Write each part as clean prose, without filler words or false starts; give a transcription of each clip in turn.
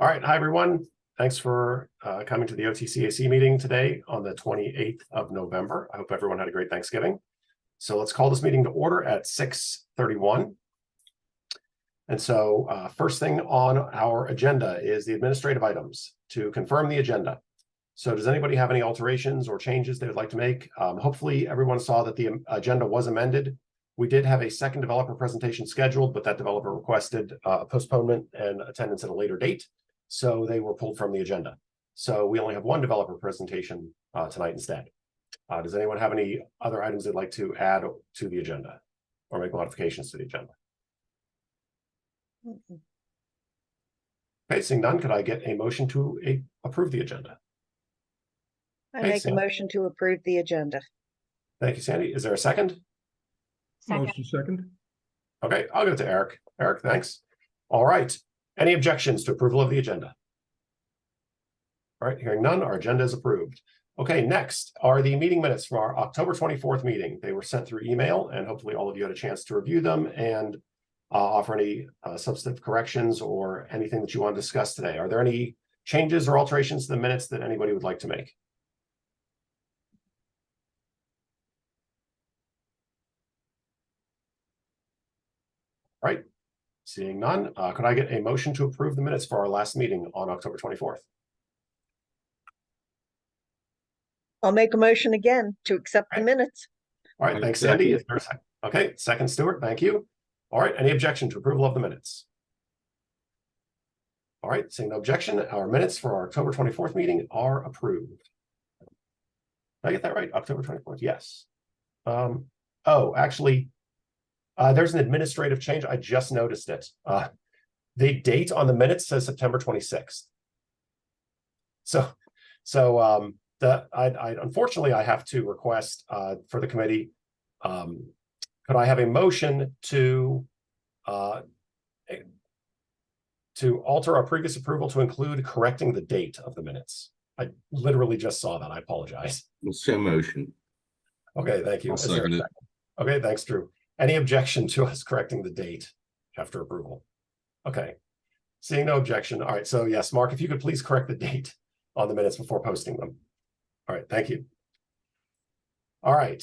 All right, hi everyone. Thanks for coming to the OTCAC meeting today on the 28th of November. I hope everyone had a great Thanksgiving. So let's call this meeting to order at 6:31. And so first thing on our agenda is the administrative items to confirm the agenda. So does anybody have any alterations or changes they would like to make? Hopefully everyone saw that the agenda was amended. We did have a second developer presentation scheduled, but that developer requested a postponement and attendance at a later date. So they were pulled from the agenda. So we only have one developer presentation tonight instead. Does anyone have any other items they'd like to add to the agenda or make modifications to the agenda? Okay, seeing none, could I get a motion to approve the agenda? I make a motion to approve the agenda. Thank you, Sandy. Is there a second? Motion second. Okay, I'll give it to Eric. Eric, thanks. All right. Any objections to approval of the agenda? All right, hearing none, our agenda is approved. Okay, next are the meeting minutes from our October 24th meeting. They were sent through email, and hopefully all of you had a chance to review them and offer any substantive corrections or anything that you want to discuss today. Are there any changes or alterations to the minutes that anybody would like to make? All right. Seeing none, could I get a motion to approve the minutes for our last meeting on October 24th? I'll make a motion again to accept the minutes. All right, thanks, Sandy. Is there a second? Okay, second, Stuart, thank you. All right, any objection to approval of the minutes? All right, seeing no objection, our minutes for our October 24th meeting are approved. Did I get that right? October 24th, yes. Oh, actually, there's an administrative change. I just noticed it. The date on the minutes says September 26th. So unfortunately, I have to request for the committee, could I have a motion to alter our previous approval to include correcting the date of the minutes? I literally just saw that. I apologize. So motion. Okay, thank you. I'll second it. Okay, thanks, Drew. Any objection to us correcting the date after approval? Okay, seeing no objection. All right, so yes, Mark, if you could please correct the date on the minutes before posting them. All right, thank you. All right,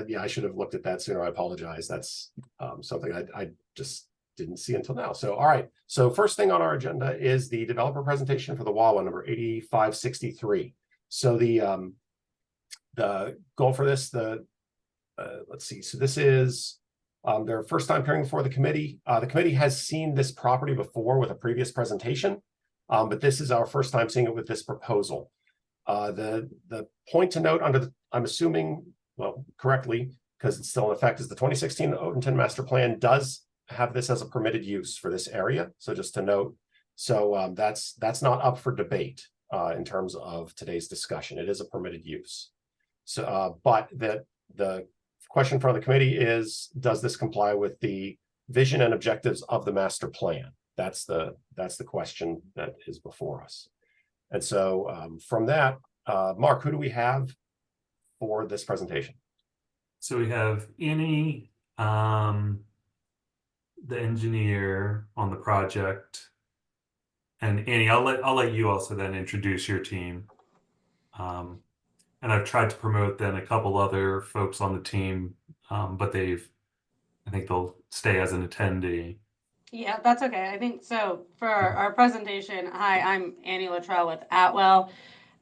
yeah, I should have looked at that sooner. I apologize. That's something I just didn't see until now. So, all right, so first thing on our agenda is the developer presentation for the WAWA number 8563. So the goal for this, let's see, so this is their first time appearing before the committee. The committee has seen this property before with a previous presentation, but this is our first time seeing it with this proposal. The point to note under the, I'm assuming, well, correctly, because it's still in effect, is the 2016 Odenton Master Plan does have this as a permitted use for this area. So just to note, so that's not up for debate in terms of today's discussion. It is a permitted use. So, but the question for the committee is, does this comply with the vision and objectives of the master plan? That's the question that is before us. And so from that, Mark, who do we have for this presentation? So we have Annie, the engineer on the project, and Annie, I'll let you also then introduce your team. And I've tried to promote then a couple other folks on the team, but I think they'll stay as an attendee. Yeah, that's okay. I think so. For our presentation, hi, I'm Annie Luttrell with Atwell.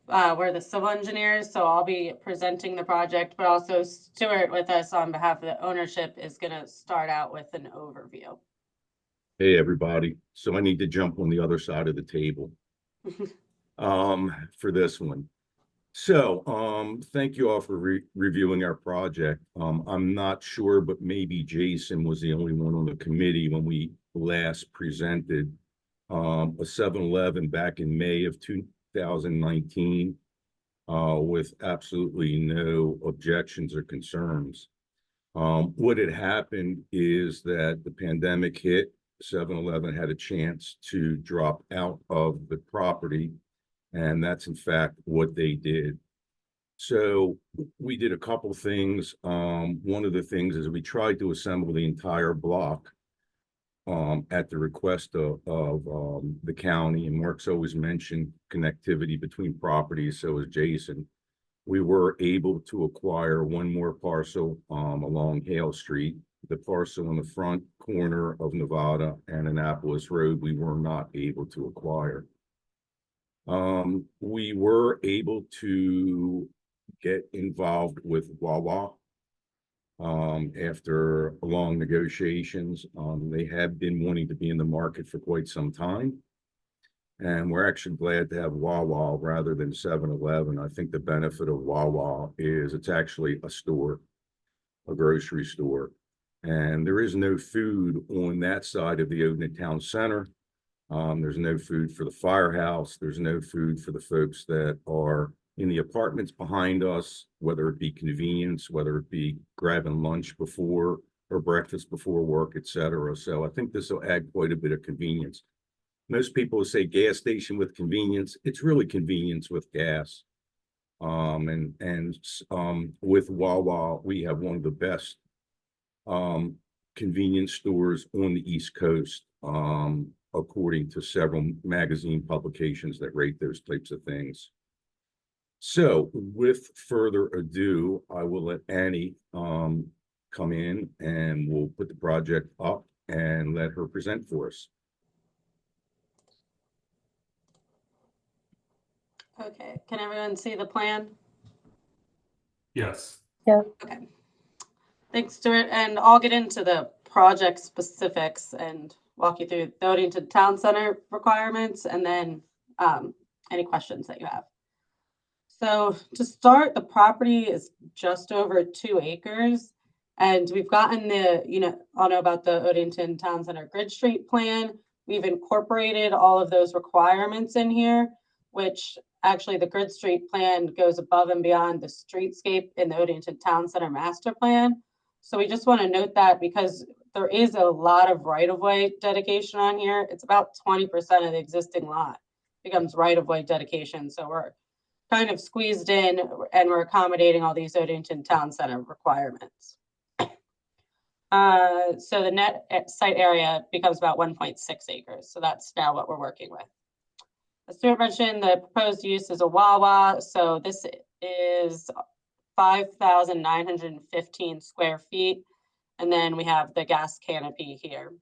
We're the civil engineers, so I'll be presenting the project, but also Stuart with us on behalf of the ownership is going to start out with an overview. Hey, everybody. So I need to jump on the other side of the table for this one. So thank you all for reviewing our project. I'm not sure, but maybe Jason was the only one on the committee when we last presented a 7-Eleven back in May of 2019 with absolutely no objections or concerns. What had happened is that the pandemic hit. 7-Eleven had a chance to drop out of the property, and that's in fact what they did. So we did a couple things. One of the things is we tried to assemble the entire block at the request of the county, and Mark's always mentioned connectivity between properties, so is Jason. We were able to acquire one more parcel along Hale Street. The parcel in the front corner of Nevada and Annapolis Road, we were not able to acquire. We were able to get involved with Wawa after long negotiations. They have been wanting to be in the market for quite some time. And we're actually glad to have Wawa rather than 7-Eleven. I think the benefit of Wawa is it's actually a store, a grocery store. And there is no food on that side of the Odenton Town Center. There's no food for the firehouse. There's no food for the folks that are in the apartments behind us, whether it be convenience, whether it be grabbing lunch before or breakfast before work, etc. So I think this will add quite a bit of convenience. Most people say gas station with convenience. It's really convenience with gas. With Wawa, we have one of the best convenience stores on the East Coast, according to several magazine publications that rate those types of things. So with further ado, I will let Annie come in and we'll put the project up and let her present for us. Okay, can everyone see the plan? Yes. Okay. Thanks, Stuart. And I'll get into the project specifics and walk you through the Odenton Town Center requirements and then any questions that you have. So to start, the property is just over 2 acres. And we've gotten the, all know about the Odenton Town Center Grid Street plan. We've incorporated all of those requirements in here, which actually the Grid Street plan goes above and beyond the streetscape in the Odenton Town Center master plan. So we just want to note that because there is a lot of right-of-way dedication on here. It's about 20% of the existing lot becomes right-of-way dedication. So we're kind of squeezed in and we're accommodating all these Odenton Town Center requirements. So the net site area becomes about 1.6 acres. So that's now what we're working with. As Stuart mentioned, the proposed use is a Wawa. So this is 5,915 square feet. And then we have the gas canopy here.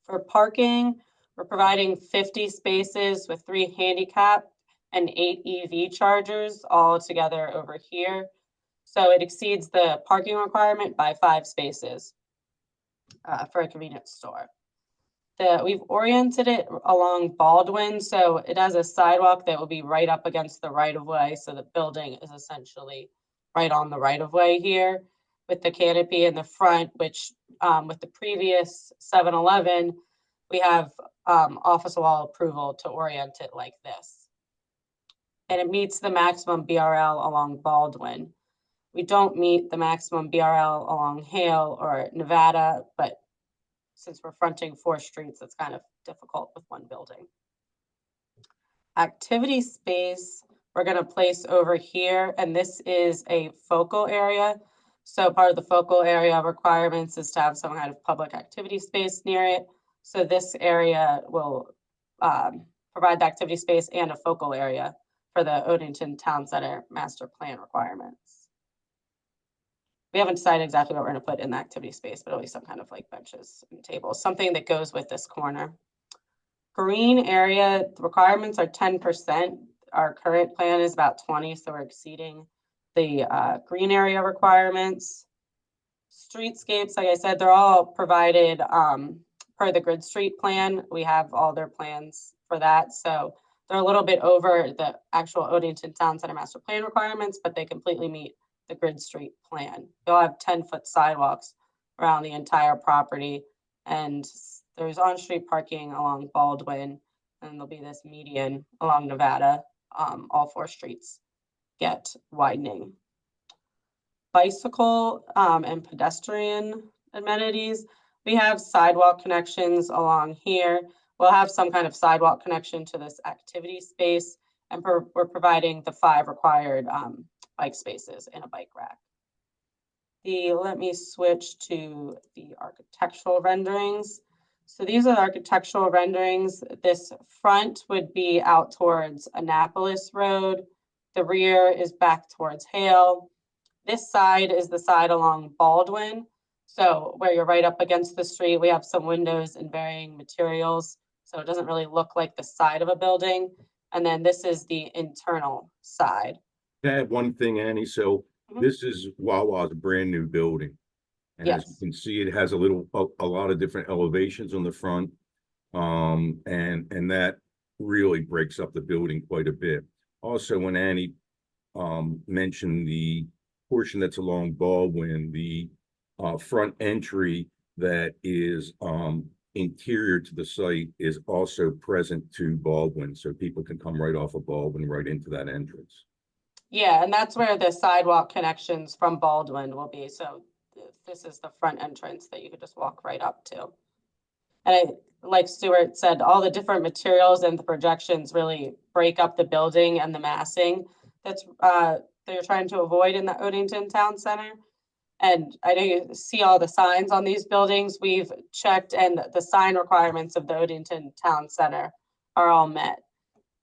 For parking, we're providing 50 spaces with 3 handicap and 8 EV chargers all together over here. So it exceeds the parking requirement by 5 spaces for a convenience store. We've oriented it along Baldwin, so it has a sidewalk that will be right up against the right-of-way. So the building is essentially right on the right-of-way here with the canopy in the front, which with the previous 7-Eleven, we have office wall approval to orient it like this. And it meets the maximum BRL along Baldwin. We don't meet the maximum BRL along Hale or Nevada, but since we're fronting 4 streets, it's kind of difficult with one building. Activity space, we're going to place over here, and this is a focal area. So part of the focal area requirements is to have some kind of public activity space near it. So this area will provide the activity space and a focal area for the Odenton Town Center master plan requirements. We haven't decided exactly what we're going to put in the activity space, but it'll be some kind of like benches and tables, something that goes with this corner. Green area, the requirements are 10%. Our current plan is about 20, so we're exceeding the green area requirements. Streetscapes, like I said, they're all provided per the Grid Street plan. We have all their plans for that. So they're a little bit over the actual Odenton Town Center master plan requirements, but they completely meet the Grid Street plan. They'll have 10-foot sidewalks around the entire property, and there's on-street parking along Baldwin, and there'll be this median along Nevada. All 4 streets get widening. Bicycle and pedestrian amenities. We have sidewalk connections along here. We'll have some kind of sidewalk connection to this activity space, and we're providing the 5 required bike spaces in a bike rack. Let me switch to the architectural renderings. So these are the architectural renderings. This front would be out towards Annapolis Road. The rear is back towards Hale. This side is the side along Baldwin. So where you're right up against the street, we have some windows in varying materials. So it doesn't really look like the side of a building. And then this is the internal side. Can I add one thing, Annie? So Mhm. this is Wawa's brand new building. And as you Yes. can see, it has a lot of different elevations on the front. And that really breaks up the building quite a bit. Also, when Annie mentioned the portion that's along Baldwin, the front entry that is interior to the site is also present to Baldwin, so people can come right off of Baldwin right into that entrance. Yeah, and that's where the sidewalk connections from Baldwin will be. So this is the front entrance that you could just walk right up to. And like Stuart said, all the different materials and the projections really break up the building and the massing that's they're trying to avoid in the Odenton Town Center. And I know you see all the signs on these buildings. We've checked, and the sign requirements of the Odenton Town Center are all met.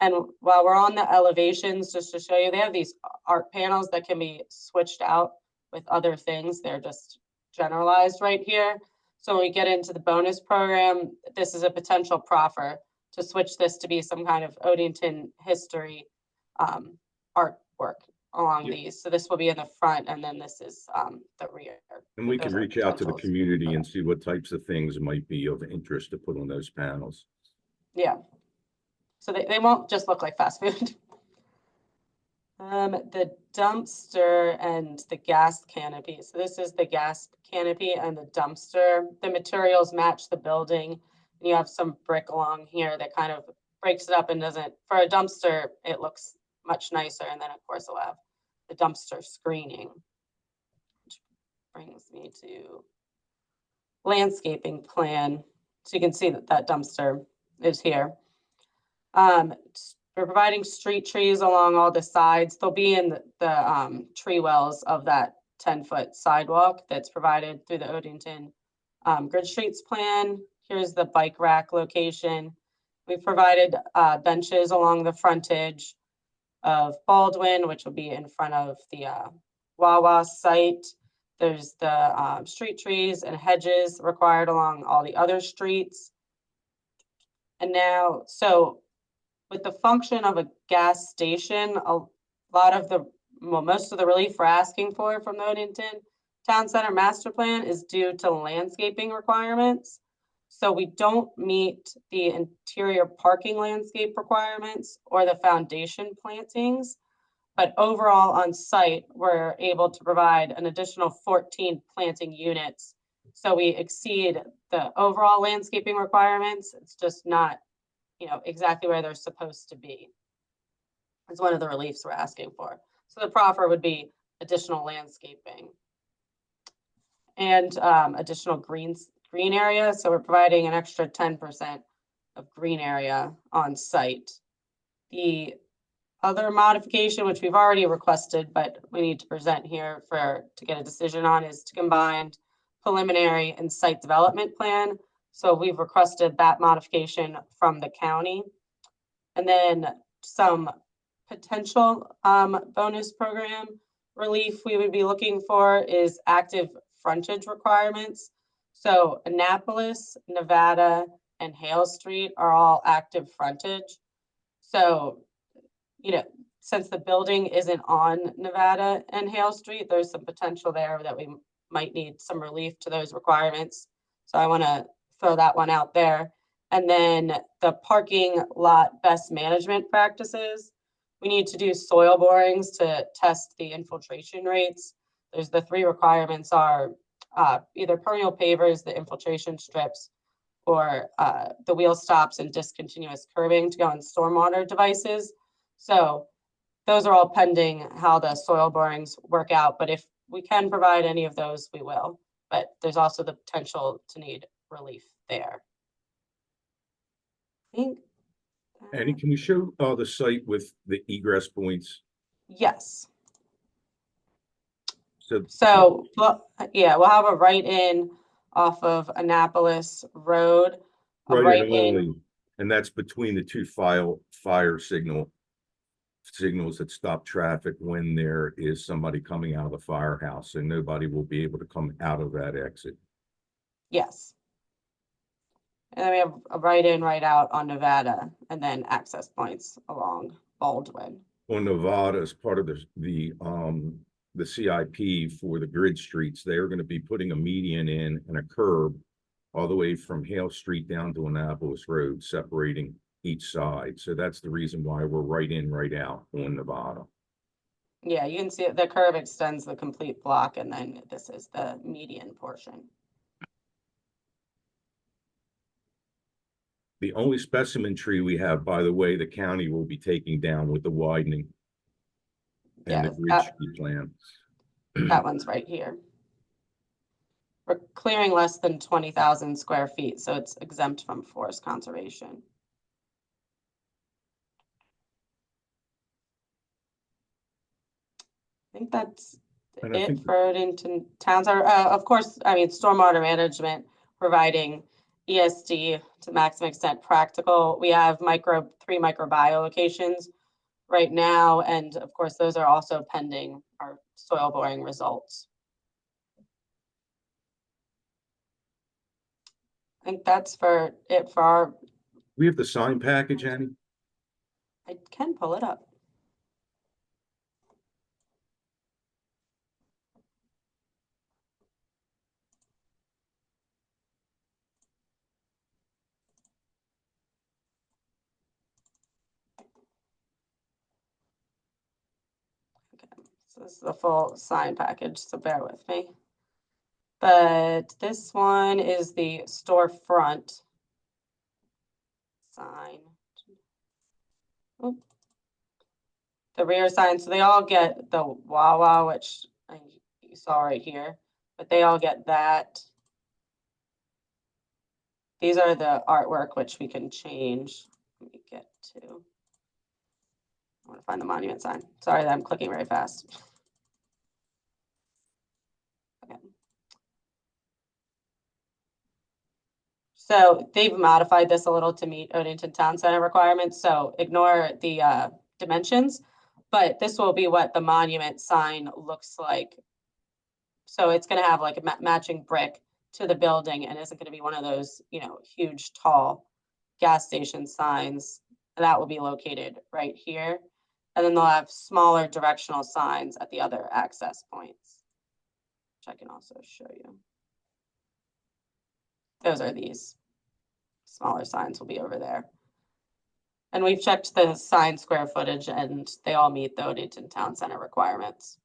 And while we're on the elevations, just to show you, they have these art panels that can be switched out with other things. They're just generalized right here. So when we get into the bonus program, this is a potential proffer to switch this to be some kind of Odenton history artwork along these. So this will be in the front, and then this is the rear. And we Those can are reach out to the potentials. community and see what types of things might be of interest to put on those panels. Yeah. So they won't just look like fast food. The dumpster and the gas canopy. So this is the gas canopy and the dumpster. The materials match the building. You have some brick along here that kind of breaks it up and doesn't, for a dumpster, it looks much nicer. And then of course we'll have the dumpster screening, which brings me to landscaping plan. So you can see that that dumpster is here. We're providing street trees along all the sides. They'll be in the tree wells of that 10-foot sidewalk that's provided through the Odenton Grid Streets plan. Here's the bike rack location. We've provided benches along the frontage of Baldwin, which will be in front of the Wawa site. There's the street trees and hedges required along all the other streets. And now, so with the function of a gas station, a lot of the, well, most of the relief we're asking for from the Odenton Town Center Master Plan is due to landscaping requirements. So we don't meet the interior parking landscape requirements or the foundation plantings. But overall on site, we're able to provide an additional 14 planting units. So we exceed the overall landscaping requirements. It's just not, exactly where they're supposed to be. It's one of the reliefs we're asking for. So the proffer would be additional landscaping and additional green area. So we're providing an extra 10% of green area on site. The other modification, which we've already requested, but we need to present here to get a decision on, is to combine preliminary and site development plan. So we've requested that modification from the county. And then some potential bonus program relief we would be looking for is active frontage requirements. So Annapolis, Nevada, and Hale Street are all active frontage. So, since the building isn't on Nevada and Hale Street, there's some potential there that we might need some relief to those requirements. So I want to throw that one out there. And then the parking lot best management practices. We need to do soil borings to test the infiltration rates. There's the 3 requirements are either permeable pavers, the infiltration strips, or the wheel stops and discontinuous curbing to go on stormwater devices. So those are all pending how the soil borings work out. But if we can provide any of those, we will. But there's also the potential to need relief there. I think. Annie, can you show the site with the egress points? Yes. So Well, yeah, we'll have a right in off of Annapolis Road. a Right in right-in. only, and that's between the two fire signals that stop traffic when there is somebody coming out of the firehouse, and nobody will be able to come out of that exit. Yes. And then we have a right in, right out on Nevada, and then access points along Baldwin. On Nevada, as part of the CIP for the grid streets, they are going to be putting a median in and a curb all the way from Hale Street down to Annapolis Road, separating each side. So that's the reason why we're right in, right out on Nevada. Yeah, you can see it, the curve extends the complete block, and then this is the median portion. The only specimen tree we have, by the way, the county will be taking down with the widening and the Yeah, grid street plan. that one's right here. We're clearing less than 20,000 square feet, so it's exempt from forest conservation. I think that's And I it think for Odenton towns. Are of course, I mean, stormwater management, providing ESD to maximum extent practical. We have 3 microbiome locations right now, and of course, those are also pending our soil boring results. I think that's for it for our. we have the sign package, Annie. I can pull it up. So this is the full sign package, so bear with me. But this one is the storefront sign. Oop. The rear sign, so they all get the Wawa, which you saw right here, but they all get that. These are the artwork, which we can change. Let me get to. I want to find the monument sign. Sorry that I'm clicking very fast. Okay. So they've modified this a little to meet Odenton Town Center requirements. So ignore the dimensions, but this will be what the monument sign looks like. So it's going to have like a matching brick to the building, and isn't going to be one of those, you know, huge, tall gas station signs. And that will be located right here. And then they'll have smaller directional signs at the other access points, which I can also show you. Those are these. Smaller signs will be over there. And we've checked the sign square footage, and they all meet the Odenton Town Center requirements.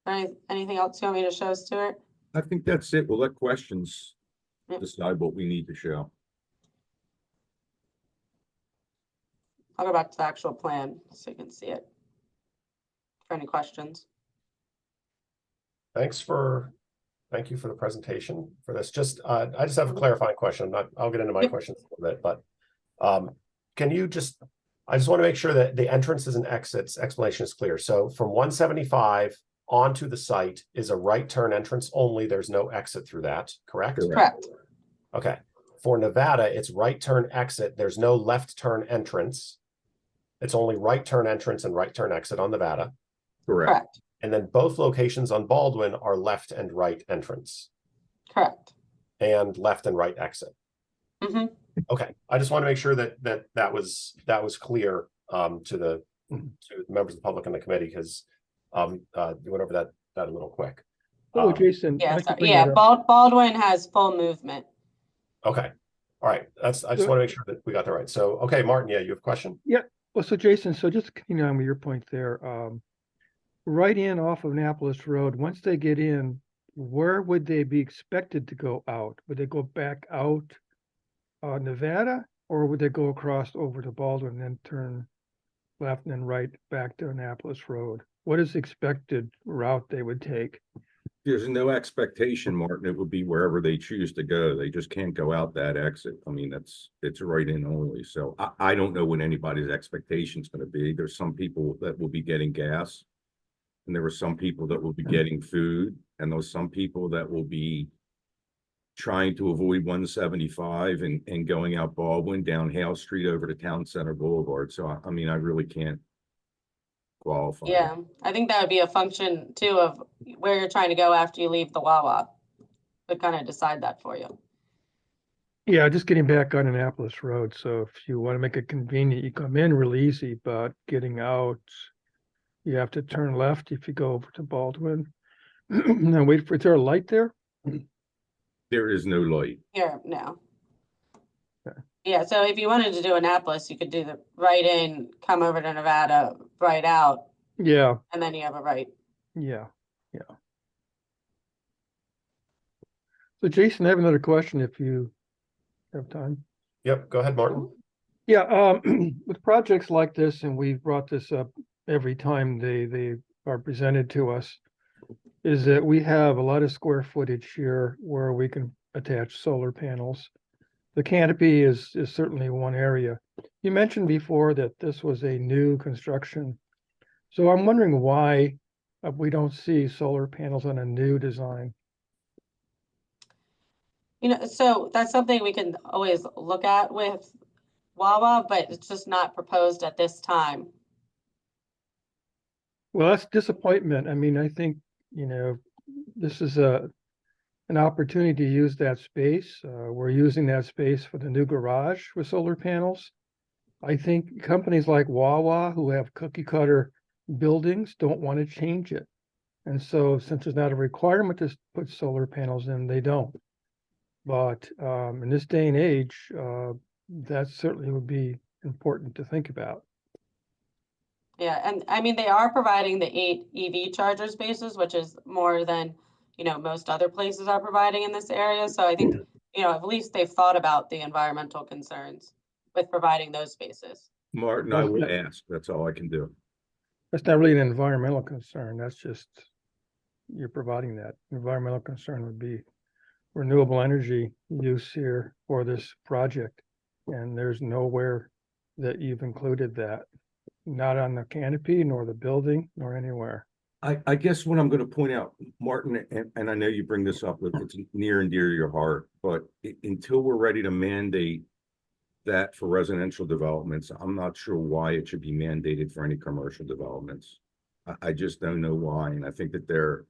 Anything else you want me to show, Stuart? I think that's it. We'll let questions Yep. decide what we need to show. I'll go back to the actual plan so you can see it. For any questions. Thank you for the presentation for this. Just, I just have a clarifying question. I'll get into my Yep. questions a little bit, but can you just, I just want to make sure that the entrances and exits explanation is clear. So from 175 onto the site is a right turn entrance only. There's no exit through that, correct? Correct. Okay. For Nevada, it's right turn exit. There's no left turn entrance. It's only right turn entrance and right turn exit on Nevada. Correct. And then both locations on Baldwin are left and right entrance Correct. and left and right exit. Mm-hmm. Okay, I just want to make sure that that was clear to the members of the public and the committee, because you went over that a little quick. Oh, Jason. Yeah, I can so, bring yeah. that up. Baldwin has full movement. Okay, all right. I just want to make sure that we got that right. So, okay, Martin, yeah, you have a question? Well, so Jason, so just continuing on with your point there, right in off of Annapolis Road, once they get in, where would they be expected to go out? Would they go back out Nevada, or would they go across over to Baldwin and then turn left and then right back to Annapolis Road? What is the expected route they would take? There's no expectation, Martin. It would be wherever they choose to go. They just can't go out that exit. I mean, it's right in only. So I don't know what anybody's expectation is going to be. There's some people that will be getting gas And there are some people that will be getting food, and there's some people that will be trying to avoid 175 and going out Baldwin down Hale Street over to Town Center Boulevard. So, I mean, I really can't qualify. Yeah, I think that would be a function too of where you're trying to go after you leave the Wawa. Would kind of decide that for you. Yeah, just getting back on Annapolis Road. So if you want to make it convenient, you come in real easy, but getting out, you have to turn left if you go over to Baldwin. Now wait for, is there a light there? There is no light. Here, no. Okay. Yeah, so if you wanted to do Annapolis, you could do the right in, come over to Nevada, right out, Yeah, and then you have a right. yeah. So Jason, I have another question if you have time. Yep, go ahead, Martin. Yeah, with projects like this, and we've brought this up every time they are presented to us, is that we have a lot of square footage here where we can attach solar panels. The canopy is certainly one area. You mentioned before that this was a new construction. So I'm wondering why we don't see solar panels on a new design. You know, so that's something we can always look at with Wawa, but it's just not proposed at this time. Well, that's disappointment. I mean, I think, this is an opportunity to use that space. We're using that space for the new garage with solar panels. I think companies like Wawa, who have cookie cutter buildings, don't want to change it. And so since there's not a requirement to put solar panels in, they don't. But in this day and age, that certainly would be important to think about. Yeah, and I mean, they are providing the 8 EV charger spaces, which is more than, most other places are providing in this area. So I think, at least they've thought about the environmental concerns with providing those spaces. Martin, I will ask. That's all I can do. That's not really an environmental concern. That's just, you're providing that. Environmental concern would be renewable energy use here for this project. And there's nowhere that you've included that, not on the canopy, nor the building, nor anywhere. I guess what I'm going to point out, Martin, and I know you bring this up, it's near and dear to your heart, but until we're ready to mandate that for residential developments, I'm not sure why it should be mandated for any commercial developments. I just don't know why, and I think that there's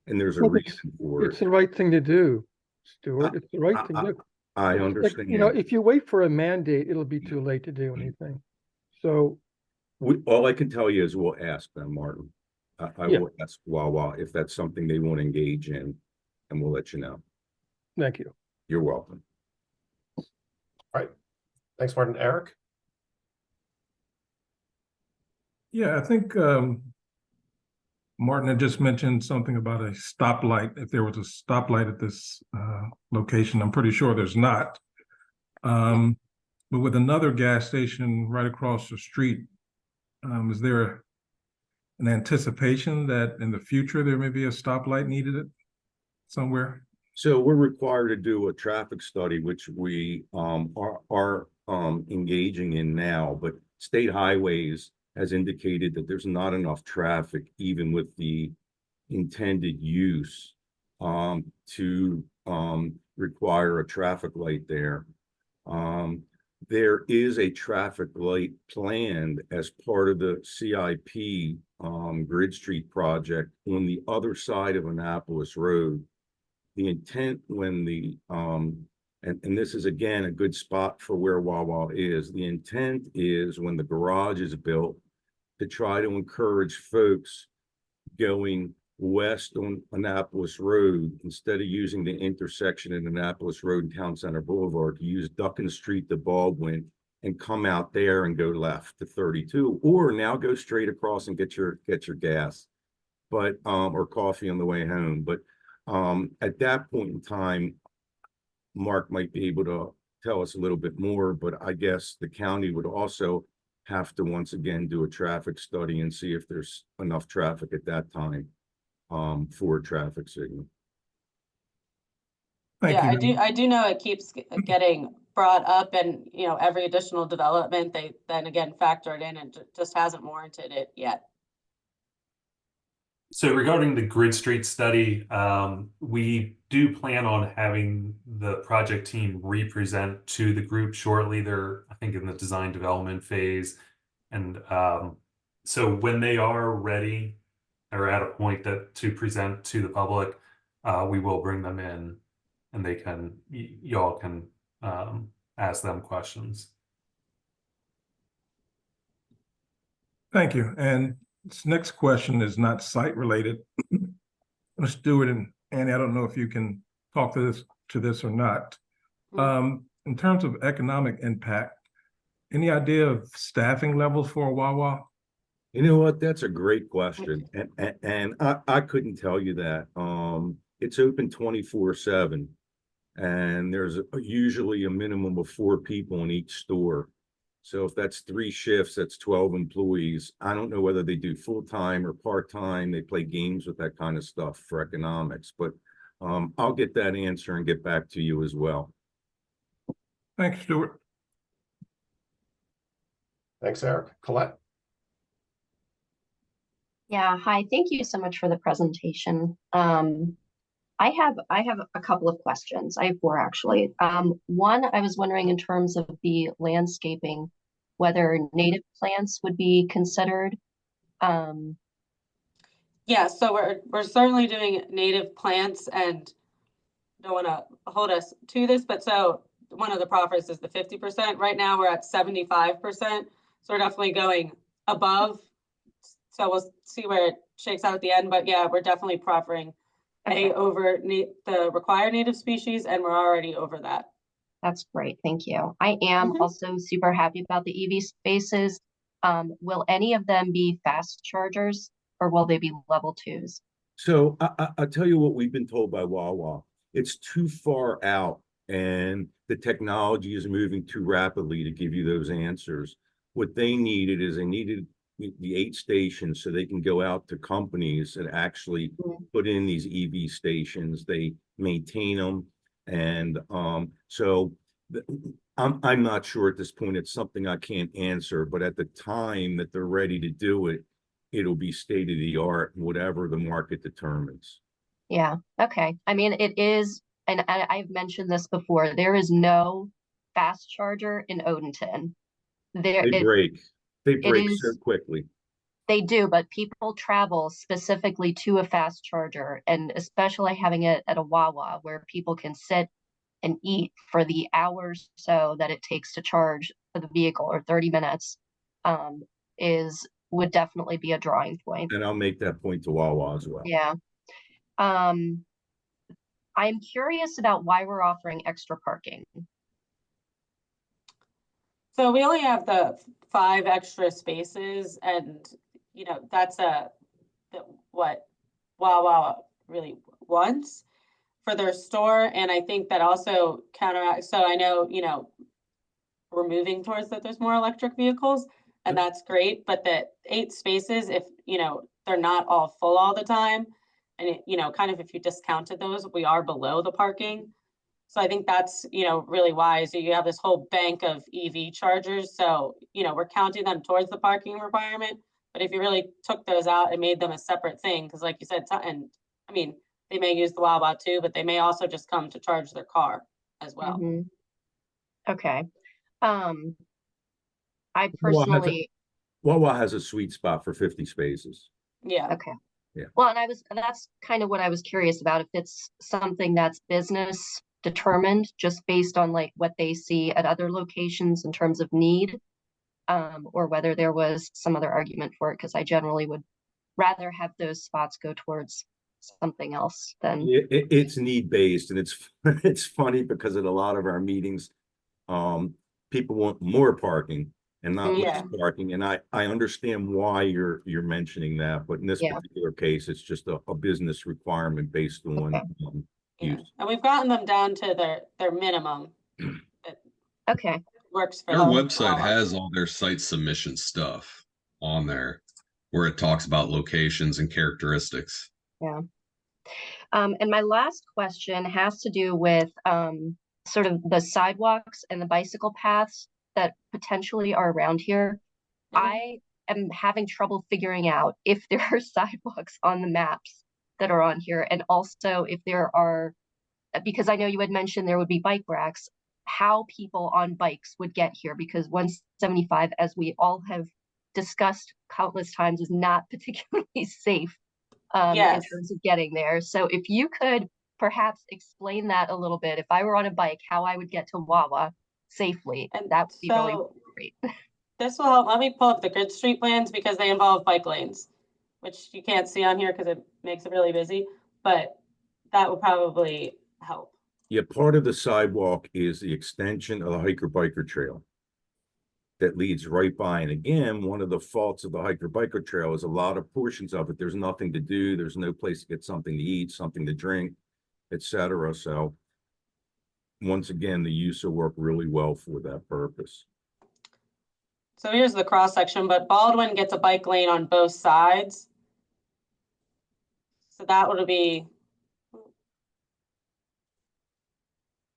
a Well, reason for It's it. the right thing to do, Stuart. It's the right thing to do. I It's like, understand. if you wait for a mandate, it'll be too late to do anything. So, All I can tell you is we'll ask them, Martin. I Yeah. will ask Wawa if that's something they want to engage in, and we'll let you know. thank you. You're welcome. Thanks, Martin. Eric? Yeah, I think Martin had just mentioned something about a stoplight. If there was a stoplight at this location, I'm pretty sure there's not. But with another gas station right across the street, is there an anticipation that in the future there may be a stoplight needed somewhere? So we're required to do a traffic study, which we are engaging in now, but State Highways has indicated that there's not enough traffic, even with the intended use, to require a traffic light there. There is a traffic light planned as part of the CIP Grid Street project on the other side of Annapolis Road. The intent when and this is again a good spot for where Wawa is. The intent is when the garage is built to try to encourage folks going west on Annapolis Road, instead of using the intersection in Annapolis Road and Town Center Boulevard, to use Duckin Street to Baldwin and come out there and go left to 32, or now go straight across and get your gas, but or coffee on the way home. But at that point in time, Mark might be able to tell us a little bit more, but I guess the county would also have to once again do a traffic study and see if there's enough traffic at that time for a traffic signal. Thank you. I do know it keeps getting brought up, and every additional development they then again factor it in, and just hasn't warranted it yet. So regarding the Grid Street study, we do plan on having the project team represent to the group shortly. They're, I think, in the design development phase. And so when they are ready or at a point that to present to the public, we will bring them in and they can, y'all can ask them questions. Thank you. And this next question is not site related. Stuart and Annie, I don't know if you can talk to this or not. In terms of economic impact, any idea of staffing levels for a Wawa? You know what? That's a great question. And I couldn't tell you that. It's open 24/7. And there's usually a minimum of 4 people in each store. So if that's 3 shifts, that's 12 employees. I don't know whether they do full-time or part-time. They play games with that kind of stuff for economics, but I'll get that answer and get back to you as well. Thanks, Stuart. Thanks, Eric. Colette? Yeah, hi. Thank you so much for the presentation. I have a couple of questions. I have 4 actually. One, I was wondering in terms of the landscaping, whether native plants would be considered. Yeah, so we're certainly doing native plants, and don't want to hold us to this, but so one of the proffers is the 50%. Right now we're at 75%. So we're definitely going above. So we'll see where it shakes out at the end. But yeah, we're definitely proffering over the required native species, and we're already over that. That's great. Thank you. I am also super happy about the EV spaces. Will any of them be fast chargers, or will they be level 2s? So I'll tell you what we've been told by Wawa. It's too far out and the technology is moving too rapidly to give you those answers. What they needed is they needed the 8 stations so they can go out to companies that actually put in these EV stations. They maintain them. And so I'm not sure at this point. It's something I can't answer, but at the time that they're ready to do it, it'll be state of the art, whatever the market determines. Yeah. Okay. I mean, it is, and I've mentioned this before, there is no fast charger in Odenton. They break so quickly. They do, but people travel specifically to a fast charger, and especially having it at a Wawa where people can sit and eat for the hours so that it takes to charge the vehicle, or 30 minutes, would definitely be a drawing point. And I'll make that point to Wawa as well. Yeah. I'm curious about why we're offering extra parking. So we only have the 5 extra spaces, and that's what Wawa really wants for their store. And I think that also counteracts. So I know we're moving towards that there's more electric vehicles, and that's great. But the 8 spaces, if they're not all full all the time, and kind of if you discounted those, we are below the parking. So I think that's, really wise. So you have this whole bank of EV chargers. So, we're counting them towards the parking requirement. But if you really took those out and made them a separate thing, because like you said, and I mean, they may use the Wawa too, but they may also just come to charge their car as well. Okay. I personally. Wawa has a sweet spot for 50 spaces. Yeah. Okay. Yeah. Well, and that's kind of what I was curious about, if it's something that's business determined just based on like what they see at other locations in terms of need, or whether there was some other argument for it, because I generally would rather have those spots go towards something else than. It's need based, and it's funny because at a lot of our meetings, people want more parking and not less parking, and I understand why you're mentioning that, but in this particular case, it's just a business requirement based on use. And we've gotten them down to their minimum. Okay. Works for Our website has all their site submission stuff on there where it talks about locations and characteristics. Yeah. And my last question has to do with sort of the sidewalks and the bicycle paths that potentially are around here. I am having trouble figuring out if there are sidewalks on the maps that are on here, and also if there are, because I know you had mentioned there would be bike racks, how people on bikes would get here, because 175, as we all have discussed countless times, is not particularly safe in Yes. terms of getting there. So if you could perhaps explain that a little bit, if I were on a bike, how I would get to Wawa safely, And that would be really so great. this will help. Let me pull up the grid street plans because they involve bike lanes, which you can't see on here because it makes it really busy, but that would probably help. Yeah, part of the sidewalk is the extension of the hiker biker trail that leads right by. And again, one of the faults of the hiker biker trail is a lot of portions of it, there's nothing to do, there's no place to get something to eat, something to drink, etc. So once again, the use will work really well for that purpose. So here's the cross section, but Baldwin gets a bike lane on both sides. So that would be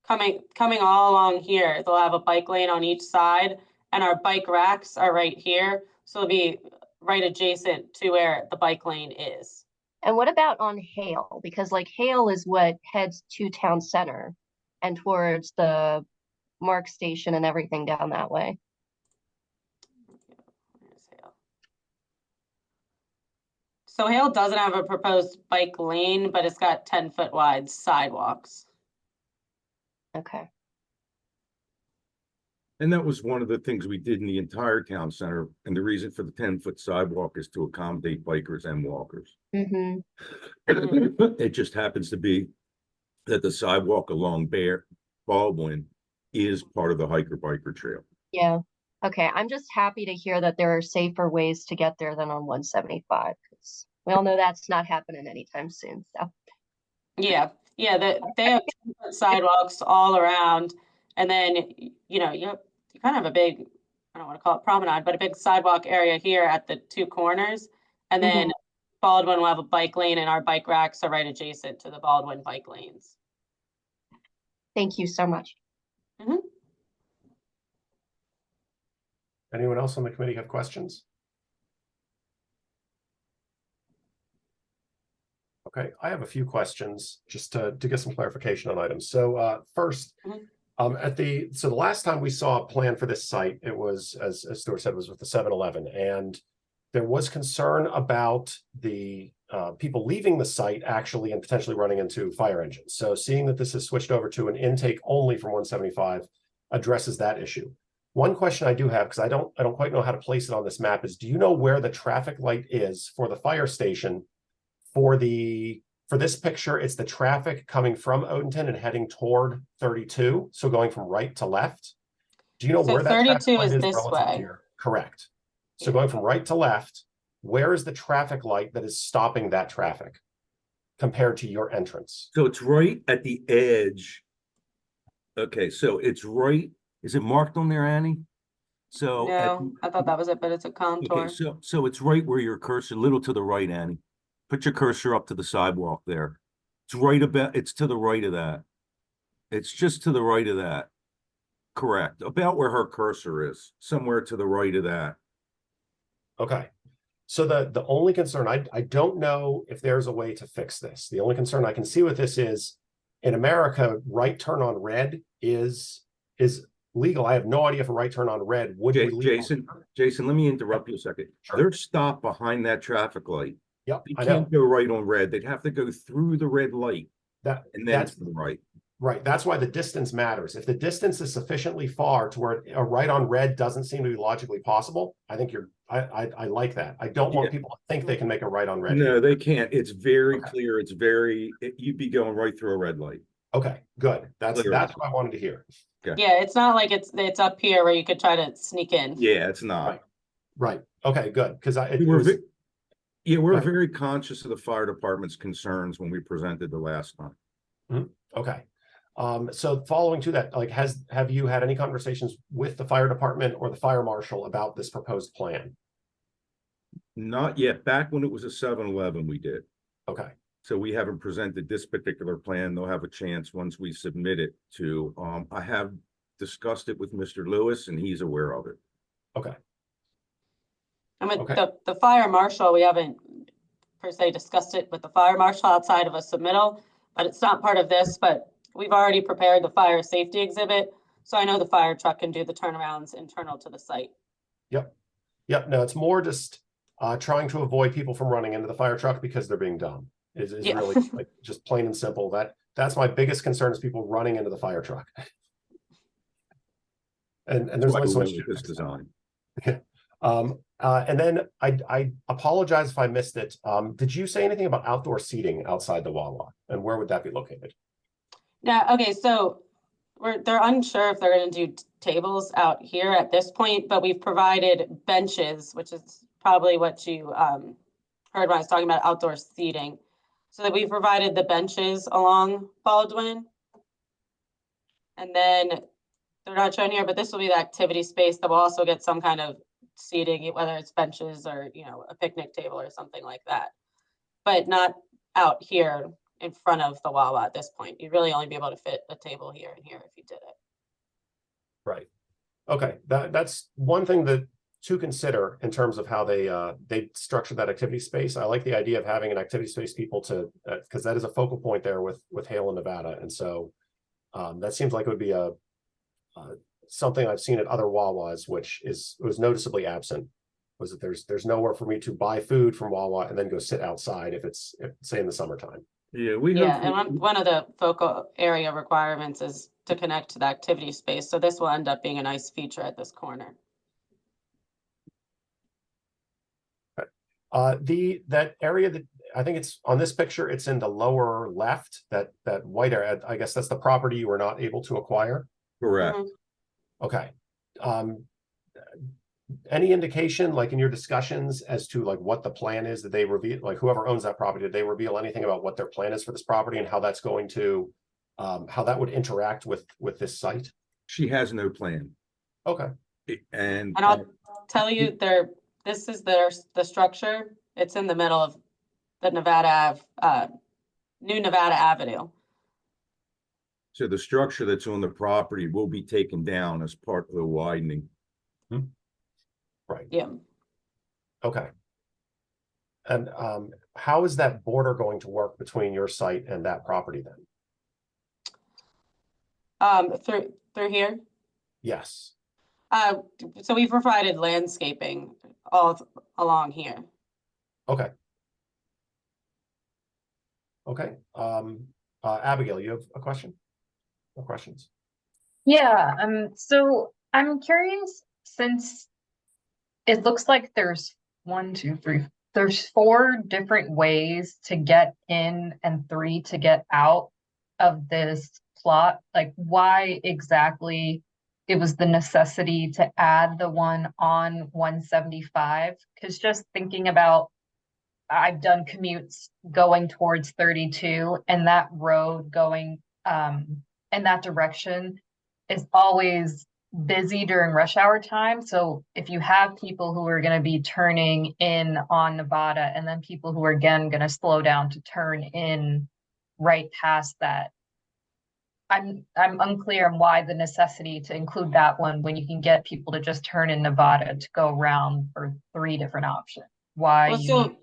coming all along here. They'll have a bike lane on each side, and our bike racks are right here. So it'll be right adjacent to where the bike lane is. And what about on Hale? Because like Hale is what heads to town center and towards the Mark station and everything down that way. Where's Hale? So Hale doesn't have a proposed bike lane, but it's got 10-foot wide sidewalks. Okay. And that was one of the things we did in the entire town center. And the reason for the 10-foot sidewalk is to accommodate bikers and walkers. Mm-hmm. It just happens to be that the sidewalk along Baldwin is part of the hiker biker trail. Yeah. Okay. I'm just happy to hear that there are safer ways to get there than on 175, because we all know that's not happening anytime soon. So Yeah, they have 10-foot sidewalks all around, and then you kind of have a big, I don't want to call it promenade, but a big sidewalk area here at the two corners, and then Baldwin will have a bike lane, and our bike racks are right adjacent to the Baldwin bike lanes. thank you so much. Anyone else on the committee have questions? Okay, I have a few questions just to get some clarification on items. So first, so the last time we saw a plan for this site, it was, as Stuart said, was with the 7-Eleven, and there was concern about the people leaving the site actually and potentially running into fire engines. So seeing that this is switched over to an intake only from 175 addresses that issue. One question I do have, because I don't quite know how to place it on this map, is do you know where the traffic light is for the fire station? For this picture, it's the traffic coming from Odenton and heading toward 32, so going from right to left. Do you know So where that traffic 32 light is this relative to way. your- Correct. So going from right to left, where is the traffic light that is stopping that traffic compared to your entrance? So it's right at the edge. Okay, so it's right, is it marked on there, Annie? So No, I thought that was it, but it's a contour. okay, so it's right where your cursor, a little to the right, Annie. Put your cursor up to the sidewalk there. It's right about, it's to the right of that. It's just to the right of that. Correct. About where her cursor is, somewhere to the right of that. Okay. So the only concern, I don't know if there's a way to fix this. The only concern I can see with this is in America, right turn on red is legal. I have no idea if a right turn on red would be legal. Jason, let me interrupt you a second. Sure. They're stopped behind that traffic light. Yep, They I know. can't go right on red. They'd have to go through the red light and then That's to the right. right. That's why the distance matters. If the distance is sufficiently far to where a right on red doesn't seem to be logically possible, I think I like that. I don't want people to think they can make a right on red. No, they can't. It's very Okay. clear. You'd be going right through a red light. Okay, good. That's Clearly. what I wanted to hear. Yeah, it's not like it's up here where you could try to sneak in. Yeah, it's not. Right. Okay, good. Because We're Right. very conscious of the fire department's concerns when we presented the last time. okay. So following to that, like, have you had any conversations with the fire department or the fire marshal about this proposed plan? Not yet. Back when it was a 7-Eleven, we did. Okay. So we haven't presented this particular plan. They'll have a chance once we submit it to, I have discussed it with Mr. Lewis and he's aware of it. Okay. And with Okay. the fire marshal, we haven't per se discussed it with the fire marshal outside of a submittal, but it's not part of this, but we've already prepared the fire safety exhibit. So I know the fire truck can do the turnarounds internal to the site. Yep. Yep. No, it's more just trying to avoid people from running into the fire truck because they're being dumb. Is Yeah. really like just plain and simple. That's my biggest concern is people running into the fire truck. And there's Why only so we much went with this design. and then I apologize if I missed it. Did you say anything about outdoor seating outside the Wawa, and where would that be located? Yeah, okay, so they're unsure if they're gonna do tables out here at this point, but we've provided benches, which is probably what you heard when I was talking about outdoor seating. So that we've provided the benches along Baldwin. And then they're not shown here, but this will be the activity space that will also get some kind of seating, whether it's benches or, you know, a picnic table or something like that. But not out here in front of the Wawa at this point. You'd really only be able to fit a table here and here if you did it. Right. Okay. That's one thing to consider in terms of how they structure that activity space. I like the idea of having an activity space people to because that is a focal point there with Hale in Nevada, and so that seems like it would be a something I've seen at other Wawas, which was noticeably absent. Was that there's nowhere for me to buy food from Wawa and then go sit outside if say in the summertime. Yeah, we Yeah, have. and one of the focal area requirements is to connect to the activity space. So this will end up being a nice feature at this corner. That area that I think it's on this picture, it's in the lower left, that white area. I guess that's the property you were not able to acquire. Correct. Mhm. Okay. Any indication, like in your discussions, as to like what the plan is that they reveal, like whoever owns that property, did they reveal anything about what their plan is for this property and how that's going to, how that would interact with this site? She has no plan. Okay. And And I'll tell you, this is the structure. It's in the middle of the Nevada New Nevada Avenue. so the structure that's on the property will be taken down as part of the widening. Right. Yeah. Okay. And how is that border going to work between your site and that property then? Through here. Yes. So we've provided landscaping all along here. Okay. Okay. Abigail, you have a question? No questions? Yeah, so I'm curious, since it looks like there's there's 4 different ways to get in and 3 to get out of this plot. Like, why exactly it was the necessity to add the one on 175? Because just thinking about, I've done commutes going towards 32, and that road going in that direction is always busy during rush hour time. So if you have people who are going to be turning in on Nevada and then people who are again going to slow down to turn in right past that, I'm unclear on why the necessity to include that one when you can get people to just turn in Nevada to go around for 3 different options. Why Well, you so need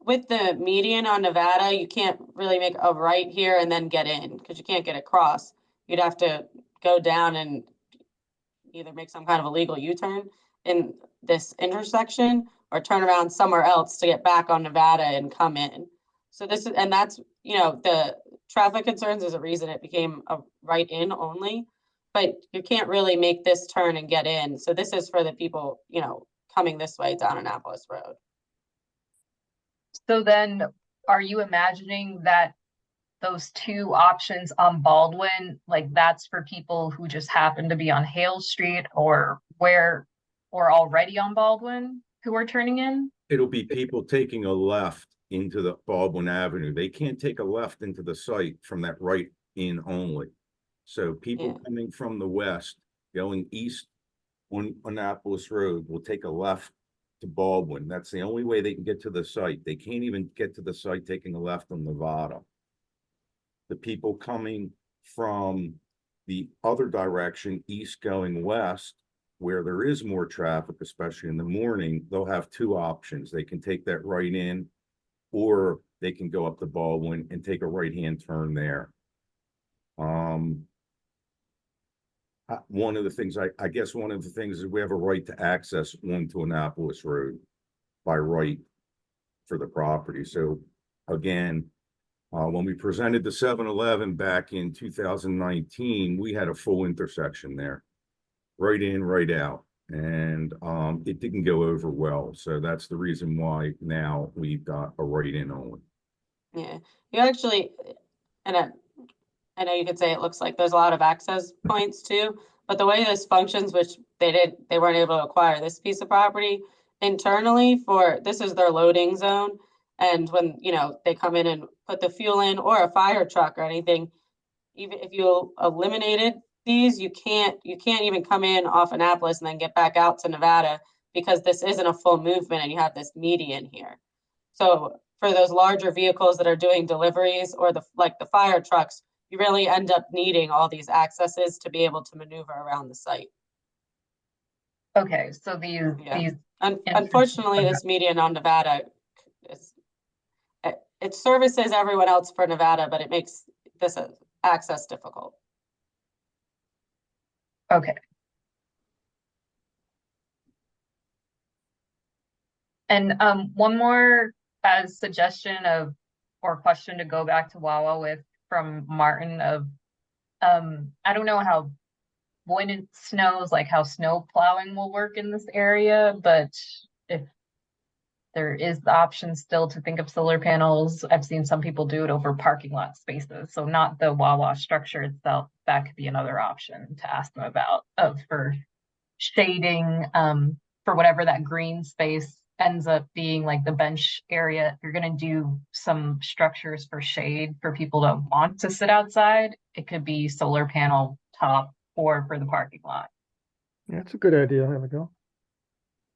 with the median on Nevada, you can't really make a right here and then get in because you can't get across. You'd have to go down and either make some kind of illegal U-turn in this intersection or turn around somewhere else to get back on Nevada and come in. So this is, and that's, you know, the traffic concerns is a reason it became a right in only, but you can't really make this turn and get in. So this is for the people, you know, coming this way down Annapolis Road. So then, are you imagining that those 2 options on Baldwin, like that's for people who just happen to be on Hale Street or already on Baldwin who are turning in? It'll be people taking a left into the Baldwin Avenue. They can't take a left into the site from that right in only. So people coming from the west, going east on Annapolis Road will take a left to Baldwin. That's the only way they can get to the site. They can't even get to the site taking a left on Nevada. The people coming from the other direction, east going west, where there is more traffic, especially in the morning, they'll have two options. They can take that right in, or they can go up to Baldwin and take a right-hand turn there. One of the things, I guess one of the things is we have a right to access onto Annapolis Road by right for the property. So again, when we presented the 7-Eleven back in 2019, we had a full intersection there, right in, right out. And it didn't go over well. So that's the reason why now we've got a right in only. Yeah, you actually, and I know you could say it looks like there's a lot of access points too, but the way this functions, which they weren't able to acquire this piece of property internally this is their loading zone. And when, they come in and put the fuel in, or a fire truck or anything, even if you eliminated these, you can't even come in off Annapolis and then get back out to Nevada, because this isn't a full movement and you have this median here. So for those larger vehicles that are doing deliveries, or the fire trucks, you really end up needing all these accesses to be able to maneuver around the site. Okay, so these Unfortunately, this median on Nevada it services everyone else for Nevada, but it makes this access difficult. okay. And one more suggestion or question to go back to Wawa with from Martin of I don't know how when it snows, like how snow plowing will work in this area, but if there is the option still to think of solar panels, I've seen some people do it over parking lot spaces. So not the Wawa structure itself, that could be another option to ask them about for shading for whatever that green space ends up being, like the bench area. If you're going to do some structures for shade for people to want to sit outside, it could be solar panel top or for the parking lot. Yeah, that's a good idea. There we go.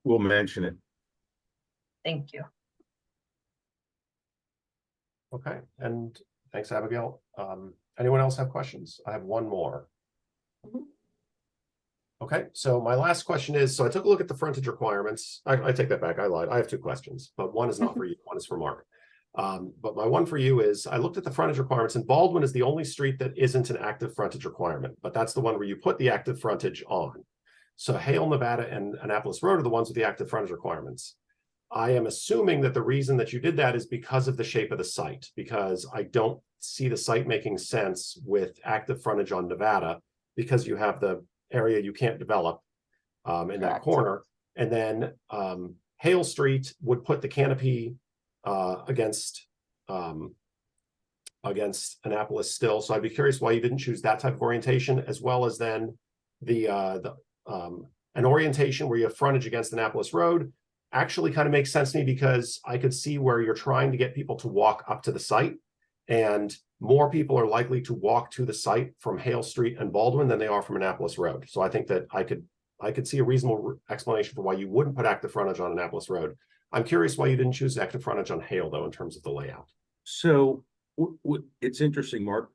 We'll mention it. Thank you. Okay, and thanks, Abigail. Anyone else have questions? I have one more. Okay, so my last question is, so I took a look at the frontage requirements. I take that back, I lied. I have two questions, but one is not for you, one is for Mark. But my one for you is, I looked at the frontage requirements, and Baldwin is the only street that isn't an active frontage requirement, but that's the one where you put the active frontage on. So Hale, Nevada, and Annapolis Road are the ones with the active frontage requirements. I am assuming that the reason that you did that is because of the shape of the site, because I don't see the site making sense with active frontage on Nevada, because you have the area you can't develop in that corner. And then Hale Street would put the canopy against Annapolis still. So I'd be curious why you didn't choose that type of orientation, as well as then an orientation where you have frontage against Annapolis Road. Actually kind of makes sense to me, because I could see where you're trying to get people to walk up to the site, and more people are likely to walk to the site from Hale Street and Baldwin than they are from Annapolis Road. So I think that I could see a reasonable explanation for why you wouldn't put active frontage on Annapolis Road. I'm curious why you didn't choose active frontage on Hale, though, in terms of the layout. So it's interesting, Mark.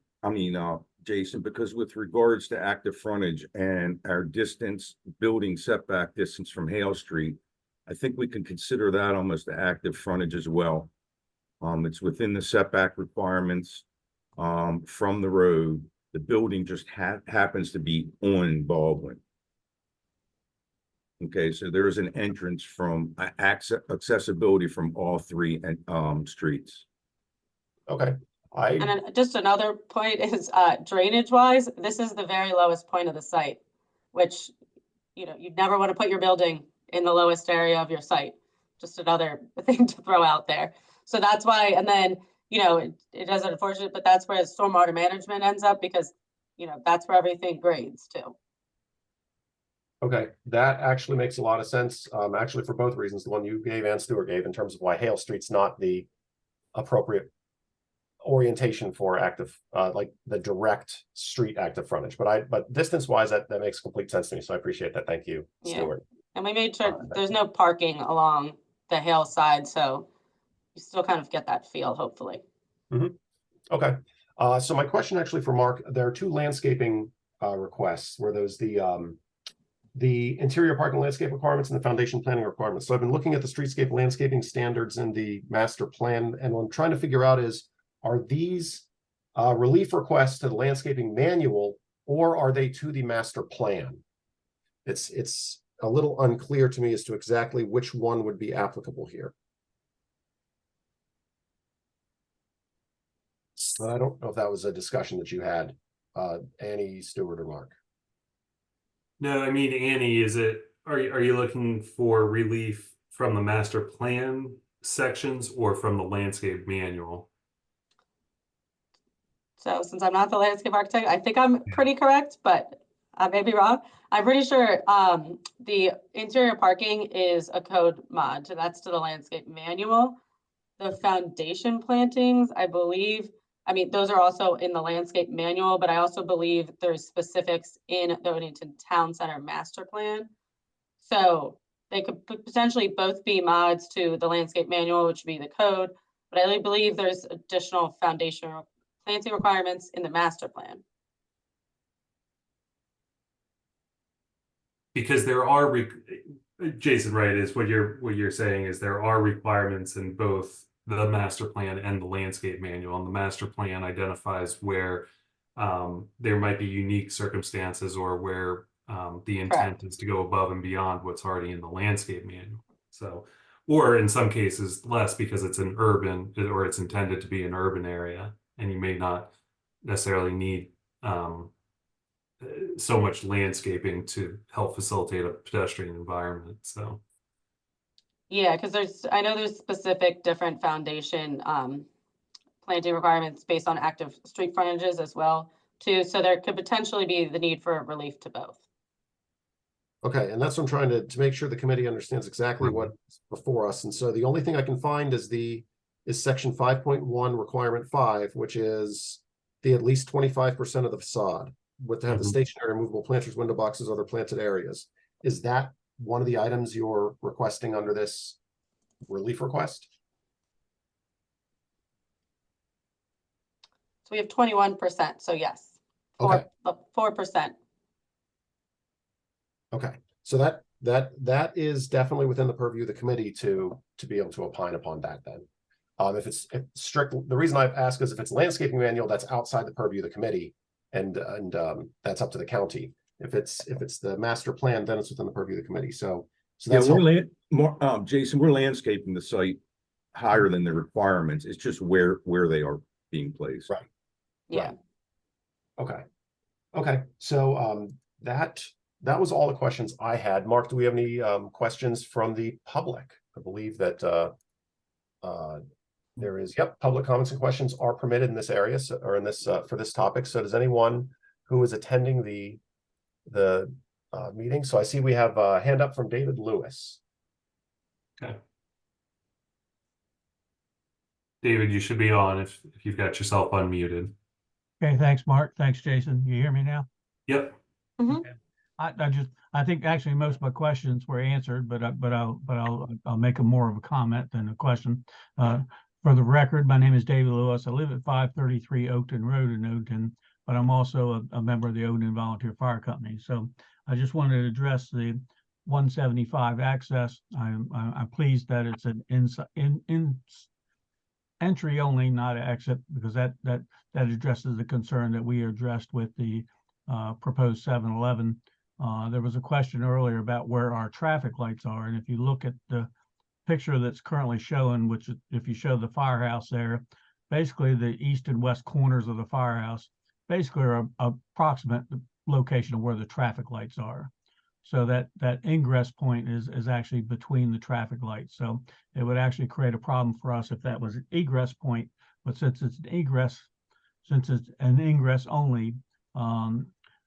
Jason, because with regards to active frontage and our building setback distance from Hale Street, I think we can consider that almost the active frontage as well. It's within the setback requirements from the road. The building just happens to be on Baldwin. Okay, so there is an entrance from accessibility from all three streets. Okay. And then just another point is drainage wise, this is the very lowest point of the site, which, you'd never want to put your building in the lowest area of your site. Just another thing to throw out there. So that's why, and then, it is unfortunate, but that's where stormwater management ends up, because, that's where everything grades too. Okay, that actually makes a lot of sense. Actually, for both reasons, the one you gave and Stuart gave, in terms of why Hale Street's not the appropriate orientation for active, like the direct street active frontage. But distance wise, that makes complete sense to me. So I appreciate that. Thank you, Stuart. And we made sure there's no parking along the Hale side, so you still kind of get that feel, hopefully. Okay. So my question actually for Mark, there are two landscaping requests. Were those the the interior parking landscape requirements and the foundation planning requirements. So I've been looking at the streetscape landscaping standards in the master plan, and what I'm trying to figure out is, are these relief requests to the landscaping manual, or are they to the master plan? It's a little unclear to me as to exactly which one would be applicable here. But I don't know if that was a discussion that you had, Annie, Stewart, or Mark. No, I mean, Annie, are you looking for relief from the master plan sections or from the landscape manual? So since I'm not the landscape architect, I think I'm pretty correct, but I may be wrong. I'm pretty sure the interior parking is a code mod, so that's to the landscape manual. The foundation plantings, I believe, I mean, those are also in the landscape manual, but I also believe there's specifics in the Odenton Town Center master plan. So they could potentially both be mods to the landscape manual, which would be the code, but I believe there's additional foundation planting requirements in the master plan. Because there are, Jason, right, is what you're saying is there are requirements in both the master plan and the landscape manual. And the master plan identifies where there might be unique circumstances or where the intent is to go above and beyond what's already in the landscape manual. So, or in some cases less because it's an urban, or it's intended to be an urban area, and you may not necessarily need so much landscaping to help facilitate a pedestrian environment. So yeah, because I know there's specific different foundation planting requirements based on active street frontages as well too. So there could potentially be the need for relief to both. Okay, and that's what I'm trying to make sure the committee understands exactly what's before us. And so the only thing I can find is section 5.1 requirement 5, which is the at least 25% of the facade with to have the stationary movable planters, window boxes, other planted areas. Is that one of the items you're requesting under this relief request? So we have 21%. So yes, Okay. 4%. Okay, so that is definitely within the purview of the committee to be able to opine upon that then. If it's strict, the reason I've asked is if it's landscaping manual, that's outside the purview of the committee, and that's up to the county. If it's the master plan, then it's within the purview of the committee. So that's Jason, we're landscaping the site higher than the requirements. It's just where they are being placed. Right. Yeah. Right. Okay. So that was all the questions I had. Mark, do we have any questions from the public? I believe that there is, public comments and questions are permitted in this area, or in this for this topic. So does anyone who is attending the meeting? So I see we have a hand up from David Lewis. okay. David, you should be on if you've got yourself unmuted. Okay, thanks, Mark. Thanks, Jason. You hear me now? Yep. Okay. I think actually most of my questions were answered, but I'll make a more of a comment than a question. For the record, my name is David Lewis. I live at 533 Oakton Road in Odenton, but I'm also a member of the Odenton Volunteer Fire Company. So I just wanted to address the 175 access. I'm pleased that it's an in entry only, not an exit, because that addresses the concern that we addressed with the proposed 7-Eleven. There was a question earlier about where our traffic lights are, and if you look at the picture that's currently showing, which if you show the firehouse there, basically the east and west corners of the firehouse basically are approximate location of where the traffic lights are. So that ingress point is actually between the traffic lights. So it would actually create a problem for us if that was an egress point, but since it's an ingress only,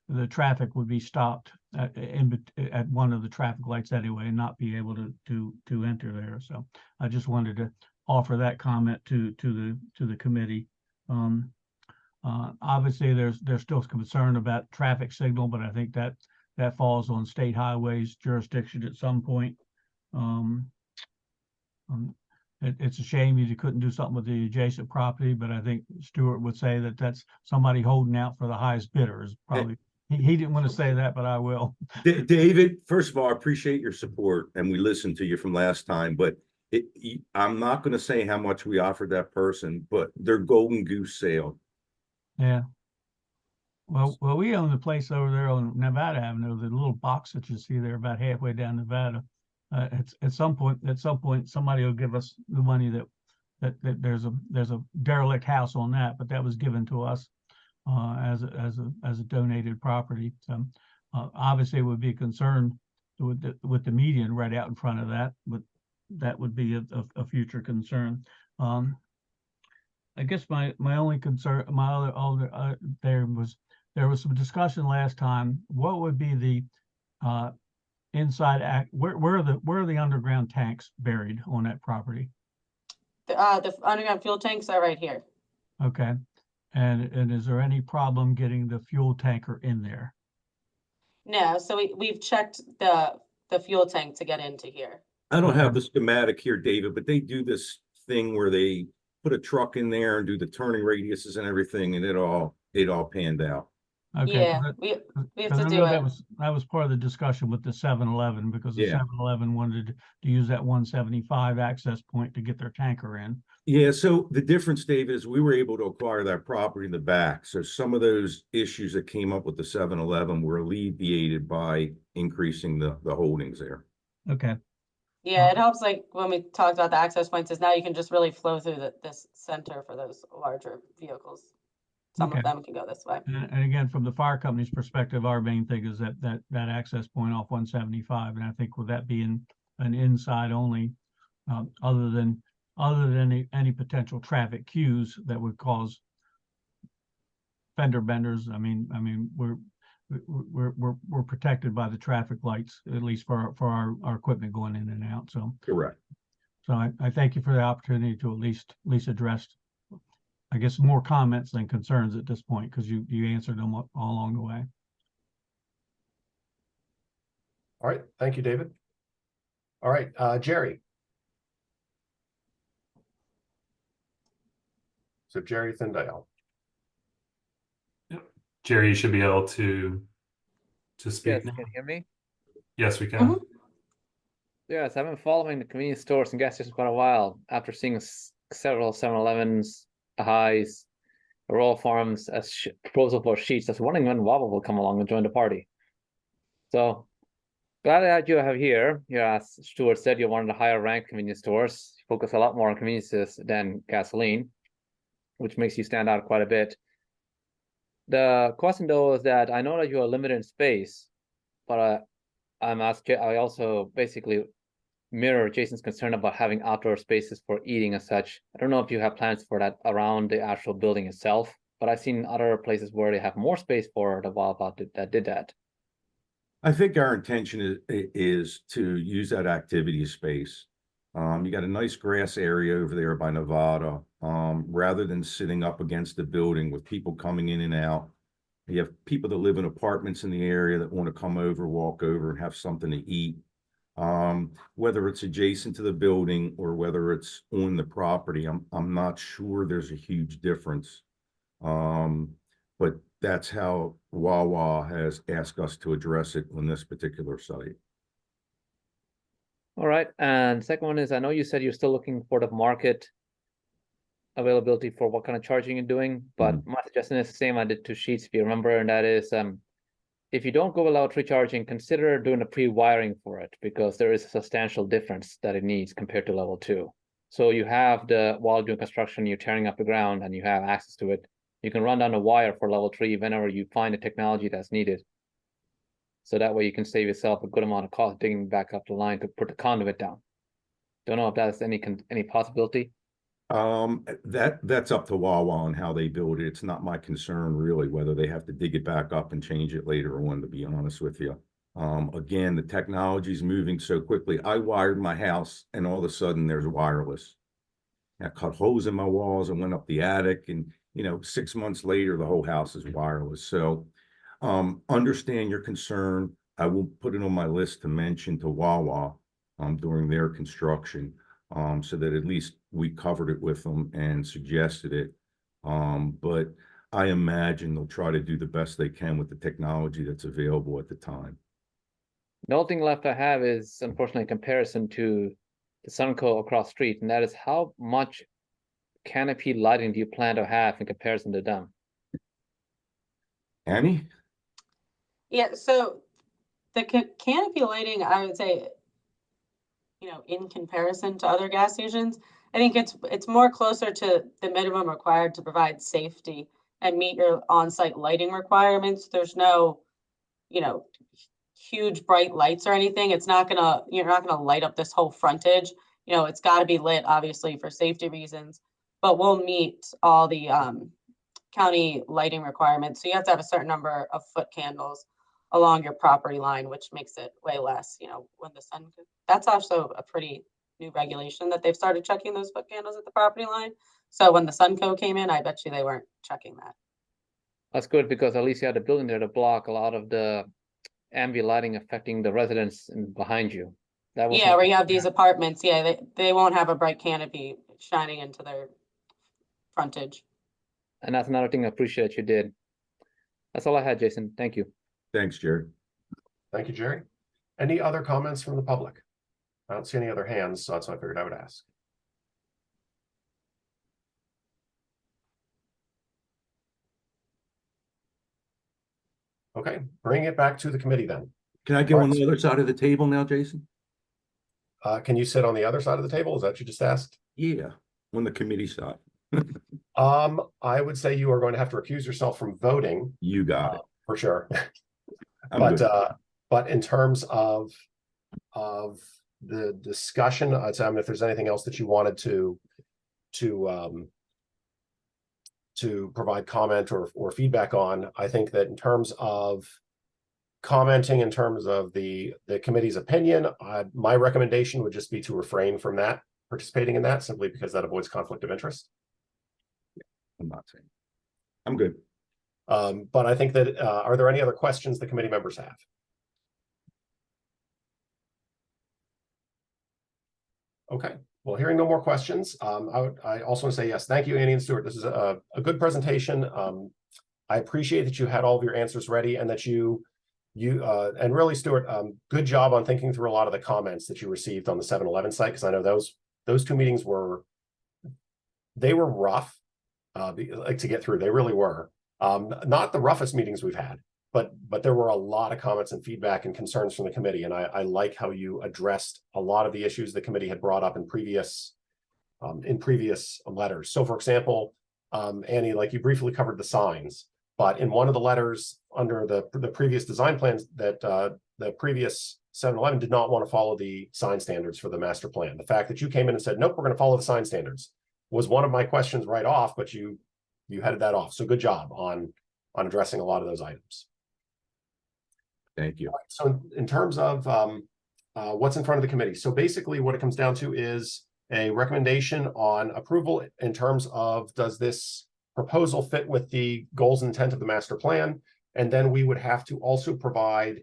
the traffic would be stopped at one of the traffic lights anyway, and not be able to enter there. So I just wanted to offer that comment to the committee. Obviously, there's still concern about traffic signal, but I think that falls on state highways jurisdiction at some point. It's a shame you couldn't do something with the adjacent property, but I think Stuart would say that that's somebody holding out for the highest bidder is probably. He didn't want to say that, but I will. David, first of all, I appreciate your support, and we listened to you from last time, but I'm not going to say how much we offered that person, but their golden goose sale. Yeah. Well, we own the place over there on Nevada Avenue, the little box that you see there about halfway down Nevada. At some point, somebody will give us the money that there's a derelict house on that, but that was given to us as a donated property. So obviously, it would be a concern with the median right out in front of that, but that would be a future concern. I guess my only concern, my other there was some discussion last time. What would be the inside where are the underground tanks buried on that property? The underground fuel tanks are right here. Okay. And is there any problem getting the fuel tanker in there? No, so we've checked the fuel tank to get into here. I don't have the schematic here, David, but they do this thing where they put a truck in there and do the turning radiuses and everything, and it all panned out. Okay. Yeah, we have to I do know it. that was part of the discussion with the 7-Eleven, because the Yeah. 7-Eleven wanted to use that 175 access point to get their tanker in. Yeah, so the difference, David, is we were able to acquire that property in the back. So some of those issues that came up with the 7-Eleven were alleviated by increasing the holdings there. Okay. Yeah, it helps, like when we talked about the access points, is now you can just really flow through this center for those larger vehicles. Some Okay. of them can go this way. And again, from the fire company's perspective, our main thing is that access point off 175, and I think with that being an inside only, other than any potential traffic cues that would cause fender benders. I mean, we're protected by the traffic lights, at least for our equipment going in and out. So Correct. So I thank you for the opportunity to at least address, I guess, more comments than concerns at this point, because you answered them all along the way. All right, thank you, David. All right, Jerry. So Jerry Thindale. Jerry, you should be able to speak Yes, now. can you hear me? Yes, we can. Yes, I've been following the convenience stores and gas stations quite a while after seeing several 7-Elevens, highs, Royal Farms as proposal for sheets. I was wondering when Wawa will come along and join the party. So glad that you have here. Yeah, as Stuart said, you're one of the higher ranked convenience stores. You focus a lot more on conveniences than gasoline, which makes you stand out quite a bit. The question though is that I know that you are limited in space, but I'm asking, I also basically mirror Jason's concern about having outdoor spaces for eating and such. I don't know if you have plans for that around the actual building itself, but I've seen other places where they have more space for the Wawa that did that. I think our intention is to use that activity space. You got a nice grass area over there by Nevada. Rather than sitting up against the building with people coming in and out, you have people that live in apartments in the area that want to come over, walk over, and have something to eat. Whether it's adjacent to the building or whether it's on the property, I'm not sure there's a huge difference. But that's how Wawa has asked us to address it on this particular site. All right, and second one is, I know you said you're still looking for the market availability for what kind of charging you're doing, but my suggestion is the same I did to sheets, if you remember, and that is, if you don't go without recharging, consider doing a pre-wiring for it, because there is a substantial difference that it needs compared to level 2. So you have while doing construction, you're tearing up the ground and you have access to it. You can run down a wire for level 3 whenever you find the technology that's needed. So that way you can save yourself a good amount of cost digging back up the line to put the conduit down. Don't know if that's any possibility. That's up to Wawa on how they build it. It's not my concern really whether they have to dig it back up and change it later on, to be honest with you. Again, the technology is moving so quickly. I wired my house and all of a sudden there's wireless. I cut holes in my walls and went up the attic, and 6 months later the whole house is wireless. So understand your concern. I will put it on my list to mention to Wawa during their construction, so that at least we covered it with them and suggested it. But I imagine they'll try to do the best they can with the technology that's available at the time. The only thing left I have is unfortunately a comparison to the Sunco across street, and that is how much canopy lighting do you plan to have in comparison to them? Annie? Yeah, so the canopy lighting, I would say, in comparison to other gas stations, I think it's more closer to the minimum required to provide safety and meet your on-site lighting requirements. There's no, huge bright lights or anything. You're not gonna light up this whole frontage. It's got to be lit, obviously, for safety reasons, but we'll meet all the county lighting requirements. So you have to have a certain number of foot candles along your property line, which makes it way less, when the sun, that's also a pretty new regulation that they've started checking those foot candles at the property line. So when the Sunco came in, I bet you they weren't checking that. That's good because at least you had a building there to block a lot of the ambient lighting affecting the residents behind you. That was Yeah, where you have these apartments, yeah, they won't have a bright canopy shining into their frontage. and that's another thing I appreciate you did. That's all I had, Jason. Thank you. Thanks, Jerry. Thank you, Jerry. Any other comments from the public? I don't see any other hands, so that's why I figured I would ask. Okay, bring it back to the committee then. Can I go on the other side of the table now, Jason? Can you sit on the other side of the table? Is that what you just asked? Yeah, on the committee side. I would say you are going to have to recuse yourself from voting. You got it. For sure. I'm good. But in terms of the discussion, I'd say, if there's anything else that you wanted to provide comment or feedback on, I think that in terms of commenting in terms of the committee's opinion, my recommendation would just be to refrain from participating in that, simply because that avoids conflict of interest. I'm not saying. I'm good. But I think that, are there any other questions the committee members have? Okay, well, hearing no more questions, I also want to say yes, thank you, Annie and Stuart. This is a good presentation. I appreciate that you had all of your answers ready, and that you and really, Stuart, good job on thinking through a lot of the comments that you received on the 7-Eleven site, because I know those two meetings were rough, like to get through. They really were. Not the roughest meetings we've had, but there were a lot of comments and feedback and concerns from the committee, and I like how you addressed a lot of the issues the committee had brought up in previous letters. So, for example, Annie, like you briefly covered the signs, but in one of the letters under the previous design plans, that the previous 7-Eleven did not want to follow the sign standards for the master plan. The fact that you came in and said, nope, we're going to follow the sign standards, was one of my questions right off, but you headed that off. So good job on addressing a lot of those items. Thank you. So in terms of what's in front of the committee, so basically what it comes down to is a recommendation on approval in terms of, does this proposal fit with the goals and intent of the master plan? And then we would have to also provide,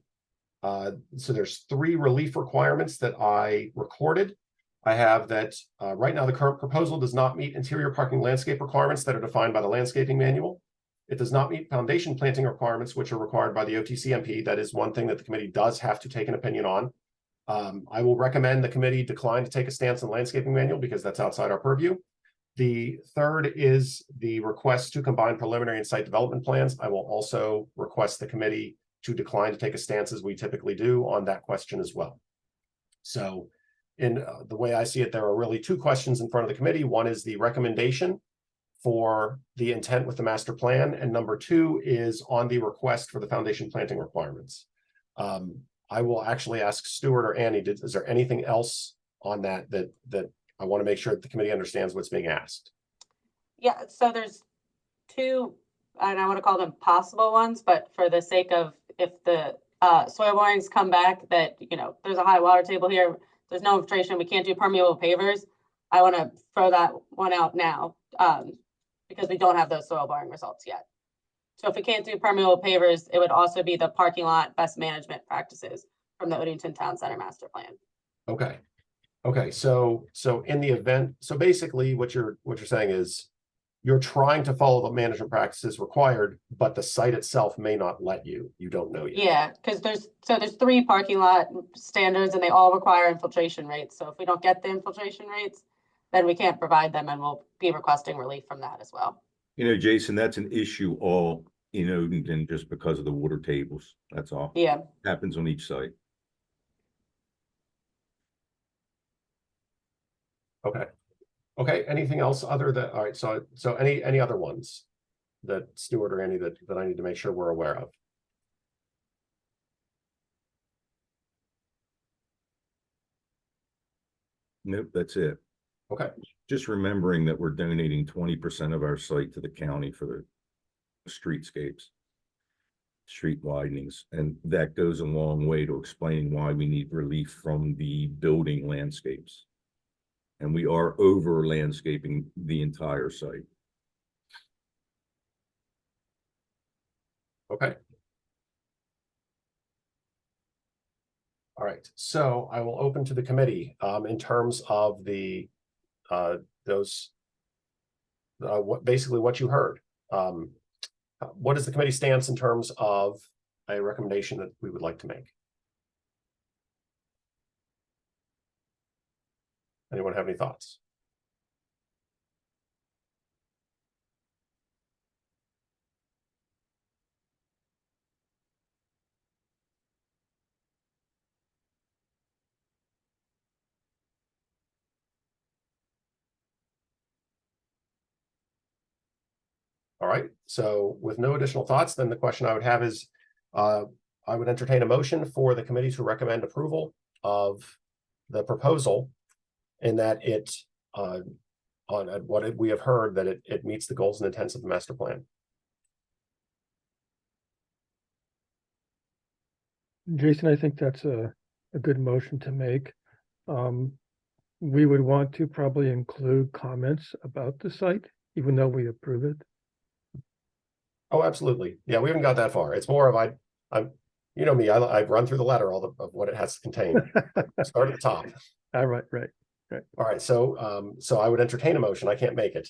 so there's 3 relief requirements that I recorded. I have that right now the current proposal does not meet interior parking landscape requirements that are defined by the landscaping manual. It does not meet foundation planting requirements, which are required by the OTCMP. That is one thing that the committee does have to take an opinion on. I will recommend the committee decline to take a stance on landscaping manual because that's outside our purview. The third is the request to combine preliminary and site development plans. I will also request the committee to decline to take a stance, as we typically do, on that question as well. So in the way I see it, there are really 2 questions in front of the committee. One is the recommendation for the intent with the master plan, and number 2 is on the request for the foundation planting requirements. I will actually ask Stuart or Annie, is there anything else on that I want to make sure that the committee understands what's being asked? Yeah, so there's 2, and I want to call them possible ones, but for the sake of, if the soil borings come back that, there's a high water table here, there's no infiltration, we can't do permeable pavers, I want to throw that one out now, because we don't have those soil boring results yet. So if we can't do permeable pavers, it would also be the parking lot best management practices from the Odenton Town Center Master Plan. Okay. Okay, so in the event, so basically what you're saying is, you're trying to follow the management practices required, but the site itself may not let you. You don't know yet. Yeah, because there's 3 parking lot standards and they all require infiltration rates. So if we don't get the infiltration rates, then we can't provide them and we'll be requesting relief from that as well. You know, Jason, that's an issue all in Odenton just because of the water tables. That's all. Yeah. Happens on each site. Okay. Okay, anything else other than, all right, so any other ones that Stuart or Andy that I need to make sure we're aware of? Nope, that's it. Okay, Just remembering that we're donating 20% of our site to the county for the streetscapes, street widenings, and that goes a long way to explaining why we need relief from the building landscapes. And we are over landscaping the entire site. okay. All right, so I will open to the committee in terms of the what you heard. What is the committee stance in terms of a recommendation that we would like to make? Anyone have any thoughts? All right, so with no additional thoughts, then the question I would have is, I would entertain a motion for the committee to recommend approval of the proposal in that it, on what we have heard, that it meets the goals and intents of the master plan. Jason, I think that's a good motion to make. We would want to probably include comments about the site, even though we approve it. Oh, absolutely. Yeah, we haven't got that far. It's more of I'm, you know me, I've run through the letter, of what it has to contain. Start at the top. All right. All right, so I would entertain a motion. I can't make it.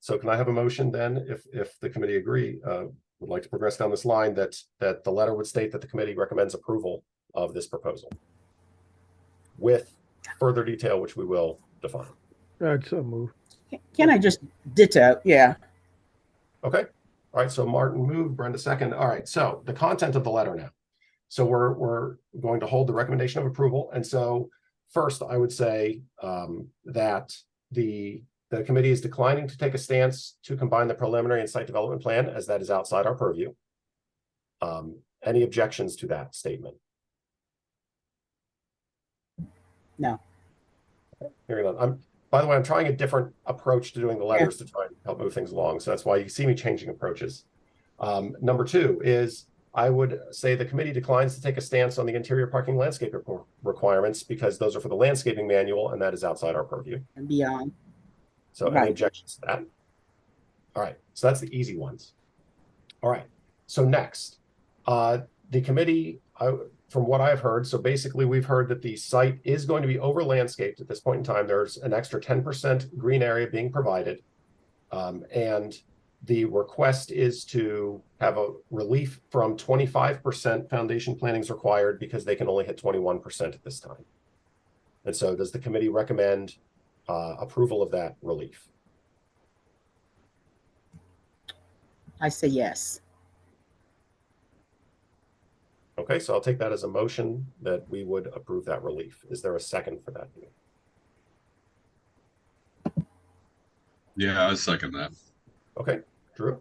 So can I have a motion then, if the committee agree, would like to progress down this line, that the letter would state that the committee recommends approval of this proposal with further detail, which we will define. I'd so move. Can I just ditto? Yeah. Okay. All right. So Martin moved, Brenda second. All right. So the content of the letter now. So we're going to hold the recommendation of approval. And so first, I would say that the committee is declining to take a stance to combine the preliminary and site development plan, as that is outside our purview. Any objections to that statement? No. Hearing none. By the way, I'm trying a different approach to doing the letters to try and help move things along. So that's why you see me changing approaches. Number 2 is I would say the committee declines to take a stance on the interior parking landscape requirements because those are for the landscaping manual and that is outside our purview. And beyond. So any objections to that? All right, so that's the easy ones. All right, so next, the committee, from what I've heard, so basically we've heard that the site is going to be over landscaped at this point in time. There's an extra 10% green area being provided. And the request is to have a relief from 25% foundation planning is required because they can only hit 21% at this time. And so does the committee recommend approval of that relief? I say yes. Okay, so I'll take that as a motion that we would approve that relief. Is there a second for that? Yeah, I second that. Okay, Drew.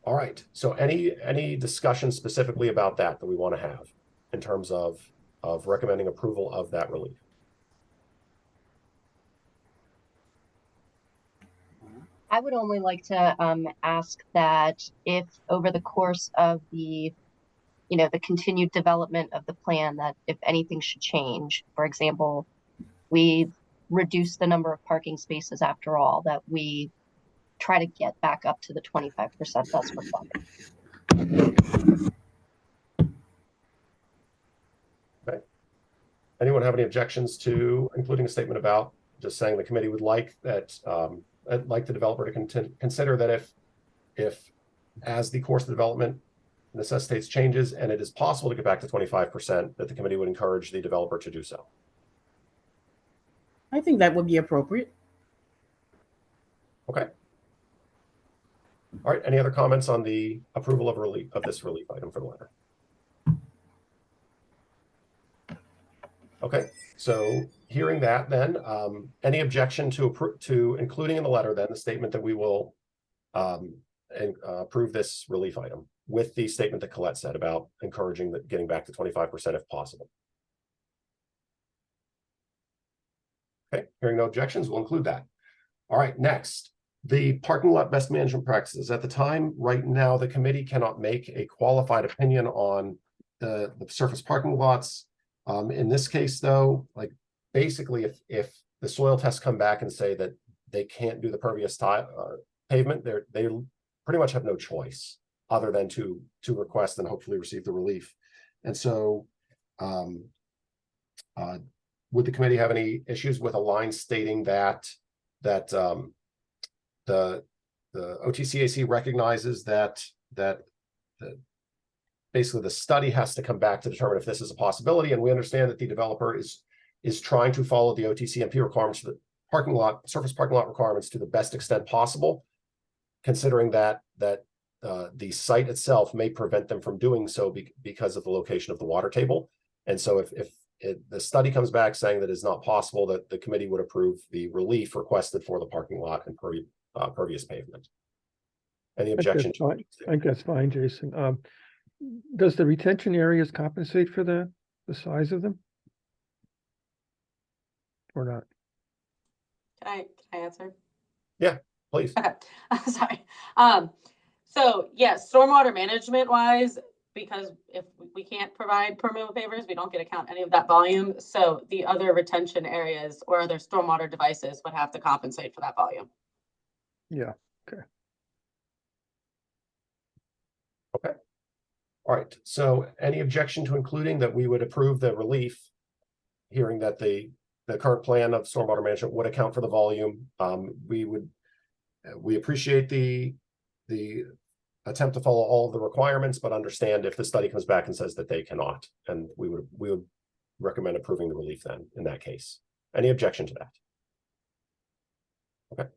All right, so any discussion specifically about that we want to have in terms of recommending approval of that relief? I would only like to ask that if over the course of the continued development of the plan, that if anything should change, for example, we've reduced the number of parking spaces after all, that we try to get back up to the 25% that's required. Okay. Anyone have any objections to including a statement about just saying the committee would like that, like the developer to consider that if as the course of development necessitates changes and it is possible to get back to 25%, that the committee would encourage the developer to do so. I think that would be appropriate. Okay. All right, any other comments on the approval of this relief item for the letter? Okay, so hearing that then, any objection to including in the letter then the statement that we will approve this relief item with the statement that Colette said about encouraging that getting back to 25% if possible? Okay, hearing no objections, we'll include that. All right, next, the parking lot best management practices. At the time, right now, the committee cannot make a qualified opinion on the surface parking lots. In this case, though, like basically, if the soil tests come back and say that they can't do the pervious pavement, they pretty much have no choice other than to request and hopefully receive the relief. And so, would the committee have any issues with a line stating that the OTCAC recognizes that basically the study has to come back to determine if this is a possibility, and we understand that the developer is trying to follow the OTCMP requirements for the surface parking lot requirements to the best extent possible, considering that the site itself may prevent them from doing so because of the location of the water table. And so if the study comes back saying that it's not possible, that the committee would approve the relief requested for the parking lot and pervious pavement. Any objection? I think that's fine, Jason. Does the retention areas compensate for the size of them? Or not? Can I answer? Yeah, please. Okay, sorry. So yes, stormwater management wise, because if we can't provide permeable pavers, we don't get to count any of that volume. So the other retention areas or other stormwater devices would have to compensate for that volume. Yeah, okay. Okay. All right, so any objection to including that we would approve the relief, hearing that the current plan of stormwater management would account for the volume? We appreciate the attempt to follow all of the requirements, but understand if the study comes back and says that they cannot, and we would recommend approving the relief then in that case. Any objection to that? Okay,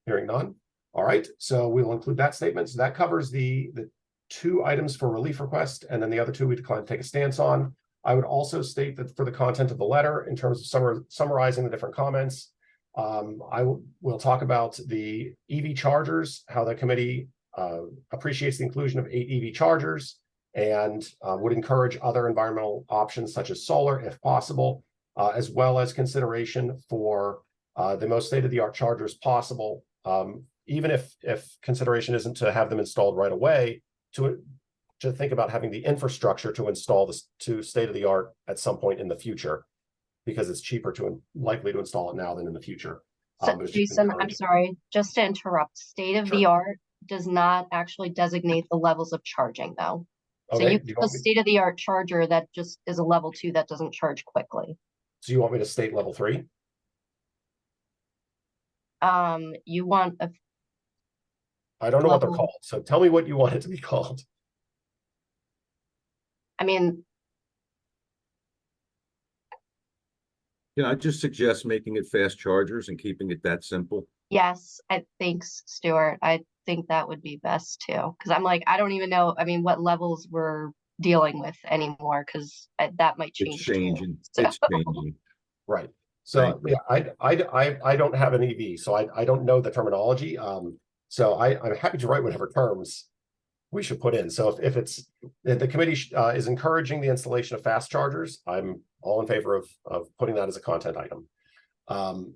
hearing none. All right, so we will include that statement. So that covers the two items for relief request, and then the other two we decline to take a stance on. I would also state that for the content of the letter, in terms of summarizing the different comments, we'll talk about the EV chargers, how the committee appreciates the inclusion of 8 EV chargers and would encourage other environmental options such as solar if possible, as well as consideration for the most state-of-the-art chargers possible, even if consideration isn't to have them installed right away, to think about having the infrastructure to install this to state-of-the-art at some point in the future, because it's cheaper likely to install it now than in the future. So, Jason, I'm sorry, just to interrupt, state-of-the-art does not actually designate the levels of charging though. So Okay, you have a state-of-the-art charger that just is a level 2 that doesn't charge quickly. So you want me to state level 3? You want a I don't know what they're called, so tell me what you want it to be called. I mean, Can I just suggest making it fast chargers and keeping it that simple? yes, thanks, Stuart. I think that would be best too. Because I'm like, I don't even know, I mean, what levels we're dealing with anymore, because that might change. It's changing. So. It's changing. Right. So yeah, I don't have an EV, so I don't know the terminology. So I'm happy to write whatever terms we should put in. So if the committee is encouraging the installation of fast chargers, I'm all in favor of putting that as a content item. I'm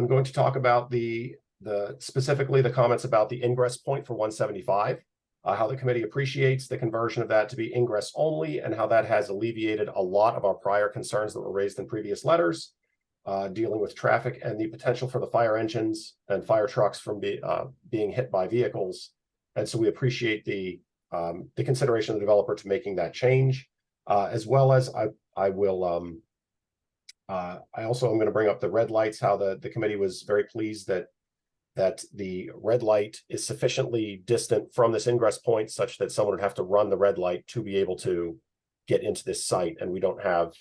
going to talk about specifically the comments about the ingress point for 175, how the committee appreciates the conversion of that to be ingress only, and how that has alleviated a lot of our prior concerns that were raised in previous letters, dealing with traffic and the potential for the fire engines and fire trucks from being hit by vehicles. And so we appreciate the consideration of the developer to making that change, as well as I will I also am going to bring up the red lights, how the committee was very pleased that the red light is sufficiently distant from this ingress point such that someone would have to run the red light to be able to get into this site, and we don't have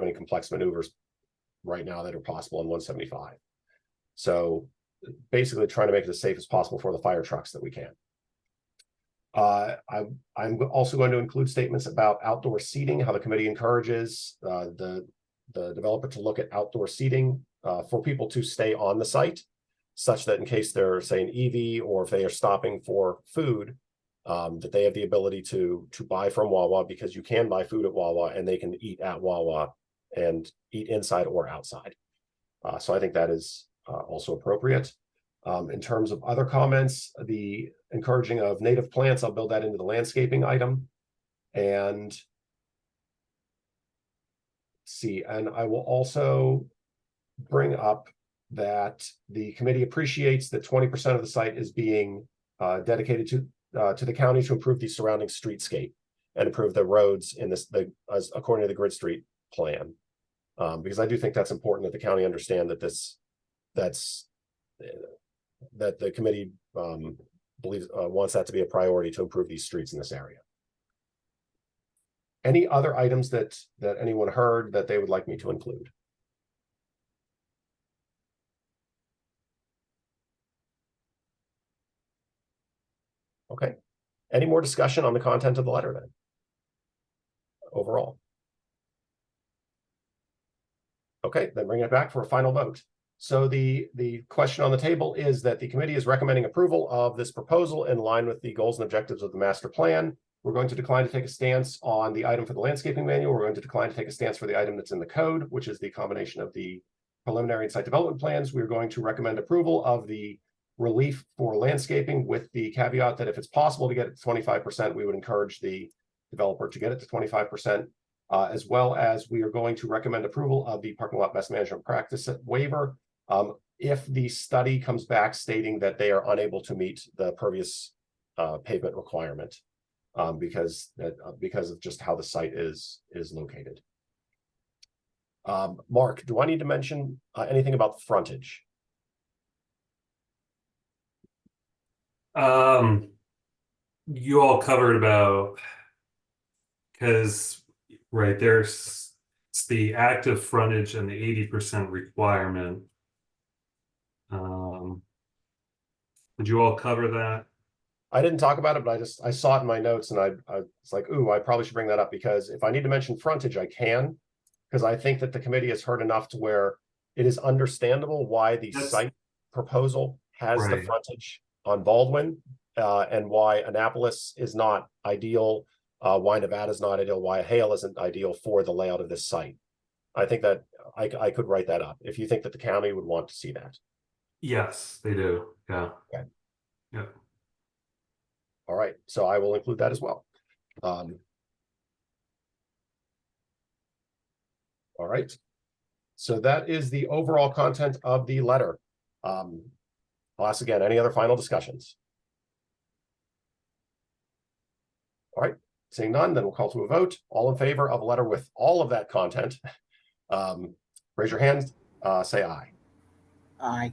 any complex maneuvers right now that are possible on 175. So basically trying to make it as safe as possible for the fire trucks that we can. I'm also going to include statements about outdoor seating, how the committee encourages the developer to look at outdoor seating for people to stay on the site, such that in case they're, say, an EV, or if they are stopping for food, that they have the ability to buy from Wawa, because you can buy food at Wawa and they can eat at Wawa and eat inside or outside. So I think that is also appropriate. In terms of other comments, the encouraging of native plants, I'll build that into the landscaping item. And see, and I will also bring up that the committee appreciates that 20% of the site is being dedicated to the county to improve the surrounding streetscape and improve the roads in this, as according to the Grid Street plan. Because I do think that's important that the county understand that that the committee believes wants that to be a priority to improve these streets in this area. Any other items that anyone heard that they would like me to include? Okay. Any more discussion on the content of the letter then? Overall. Okay, then bring it back for a final vote. So the question on the table is that the committee is recommending approval of this proposal in line with the goals and objectives of the master plan. We're going to decline to take a stance on the item for the landscaping manual. We're going to decline to take a stance for the item that's in the code, which is the combination of the preliminary and site development plans. We're going to recommend approval of the relief for landscaping, with the caveat that if it's possible to get it to 25%, we would encourage the developer to get it to 25%. As well as we are going to recommend approval of the parking lot best management practice waiver if the study comes back stating that they are unable to meet the pervious pavement requirement because of just how the site is located. Mark, do I need to mention anything about the frontage? You all covered about, because right there's it's the active frontage and the 80% requirement. Did you all cover that? I didn't talk about it, but I saw it in my notes, and I was like, ooh, I probably should bring that up, because if I need to mention frontage, I can, because I think that the committee has heard enough to where it is understandable why the site proposal has the frontage on Baldwin, and why Annapolis is not ideal, why Nevada is not ideal, why Hale isn't ideal for the layout of this site. I think that I could write that up if you think that the county would want to see that. Yes, they do. Yeah. Okay. Yeah. All right, so I will include that as well. All right, so that is the overall content of the letter. I'll ask again, any other final discussions? All right, seeing none, then we'll call to a vote. All in favor of a letter with all of that content, raise your hand, say aye. Aye.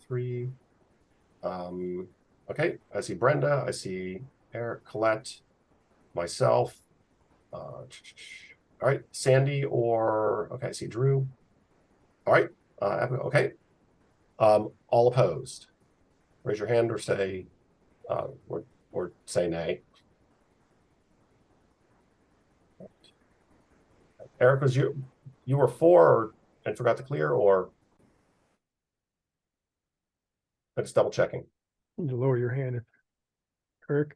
Three. Okay, I see Brenda, I see Eric, Colette, myself. All right, Sandy, or okay, I see Drew. All right, okay. All opposed, raise your hand or say or say nay. Eric, was you were for and forgot to clear, or just double checking? You need to lower your hand, Eric.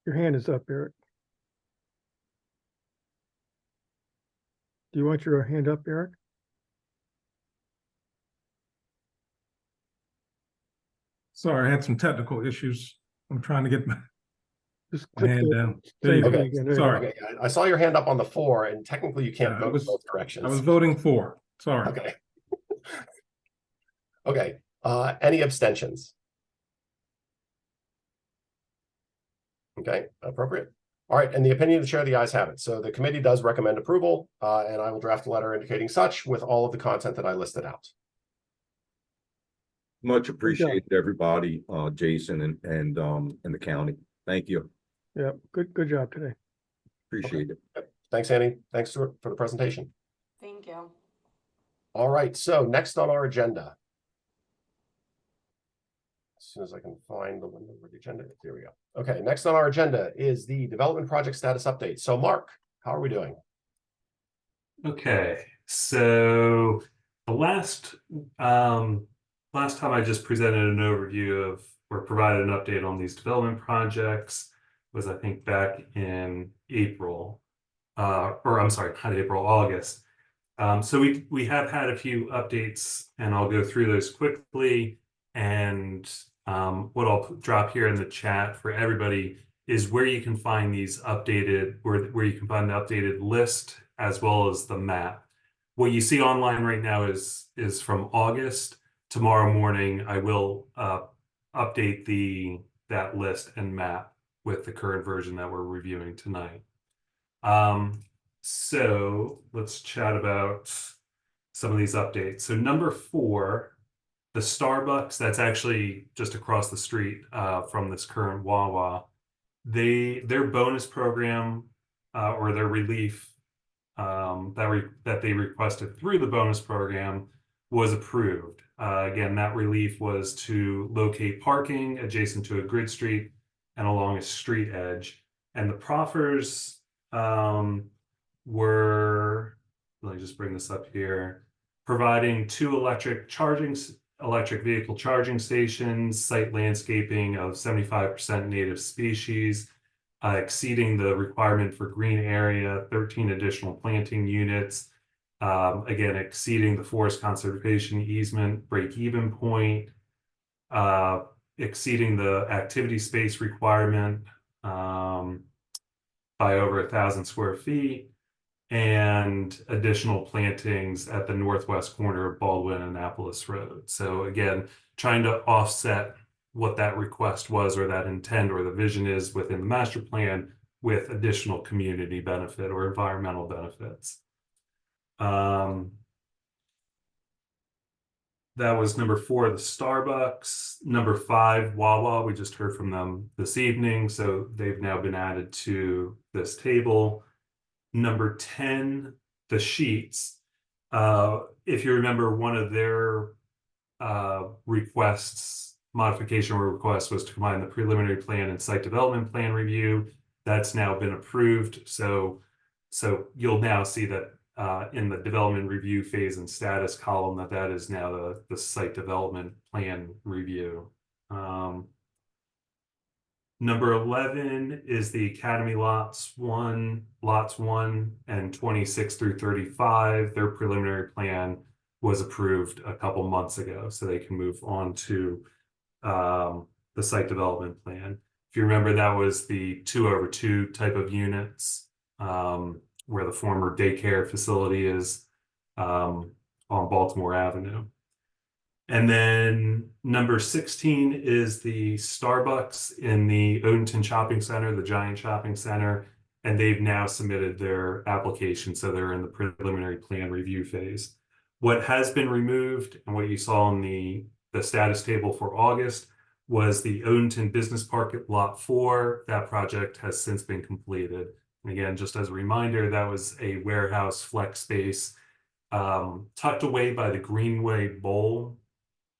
Your hand is up, Eric. Do you want your hand up, Eric? Sorry, I had some technical issues. I'm trying to get my Just my click hand the down. There you same go. thing again. There you go. Sorry, Okay, I saw your hand up on the 4, and technically you can't Yeah, vote in both directions. I was voting for. Sorry. Okay. Okay, any abstentions? Okay, appropriate. All right, and the opinion of the chair, the ayes have it. So the committee does recommend approval, and I will draft a letter indicating such with all of the content that I listed out. Much appreciated, everybody, Jason and the county. Thank you. Yeah, good job today. Appreciate it. Thanks, Annie. Thanks, Stuart, for the presentation. Thank you. All right, so next on our agenda. As soon as I can find the window where the agenda is, here we go. Okay, next on our agenda is the development project status update. So Mark, how are we doing? Okay, so the last time I just presented an overview of or provided an update on these development projects was, I think, back in April, or I'm sorry, not April, August. So we have had a few updates, and I'll go through those quickly. And what I'll drop here in the chat for everybody is where you can find these updated, where you can find the updated list as well as the map. What you see online right now is from August. Tomorrow morning, I will update that list and map with the current version that we're reviewing tonight. So let's chat about some of these updates. So number 4, the Starbucks that's actually just across the street from this current Wawa, their bonus program or their relief that they requested through the bonus program was approved. Again, that relief was to locate parking adjacent to a grid street and along a street edge. And the proffers were, let me just bring this up here, providing 2 electric vehicle charging stations, site landscaping of 75% native species, exceeding the requirement for green area, 13 additional planting units, again, exceeding the forest conservation easement break-even point, exceeding the activity space requirement by over 1,000 square feet, and additional plantings at the northwest corner of Baldwin and Annapolis Road. So again, trying to offset what that request was or that intent or the vision is within the master plan with additional community benefit or environmental benefits. That was number 4, the Starbucks. Number 5, Wawa. We just heard from them this evening, so they've now been added to this table. Number 10, the Sheets. If you remember, one of their modification requests was to combine the preliminary plan and site development plan review. That's now been approved. So you'll now see that in the development review phase and status column that is now the site development plan review. Number 11 is the Academy lots 1 and 26 through 35. Their preliminary plan was approved a couple months ago, so they can move on to the site development plan. If you remember, that was the 2/2 type of units where the former daycare facility is on Baltimore Avenue. And then number 16 is the Starbucks in the Odenton Shopping Center, the giant shopping center, and they've now submitted their application, so they're in the preliminary plan review phase. What has been removed and what you saw in the status table for August was the Odenton Business Park at Lot 4. That project has since been completed. And again, just as a reminder, that was a warehouse flex space tucked away by the Greenway Bowl.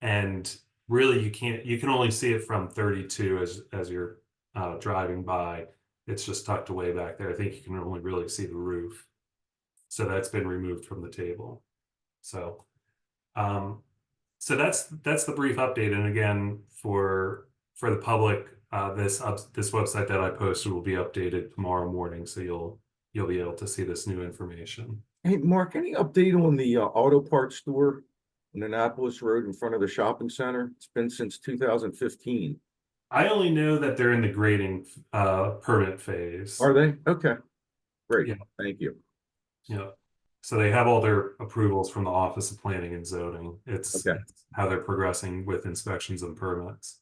And really, you can only see it from 32 as you're driving by. It's just tucked away back there. I think you can only really see the roof. So that's been removed from the table. So that's the brief update. And again, for the public, this website that I posted will be updated tomorrow morning. So you'll be able to see this new information. Hey, Mark, any update on the auto parts store on Annapolis Road in front of the shopping center? It's been since 2015. I only know that they're in the grading permit phase. Are they? Okay, great. Yeah. Thank you. Yeah. So they have all their approvals from the Office of Planning and Zoning. It's how they're progressing with inspections and permits.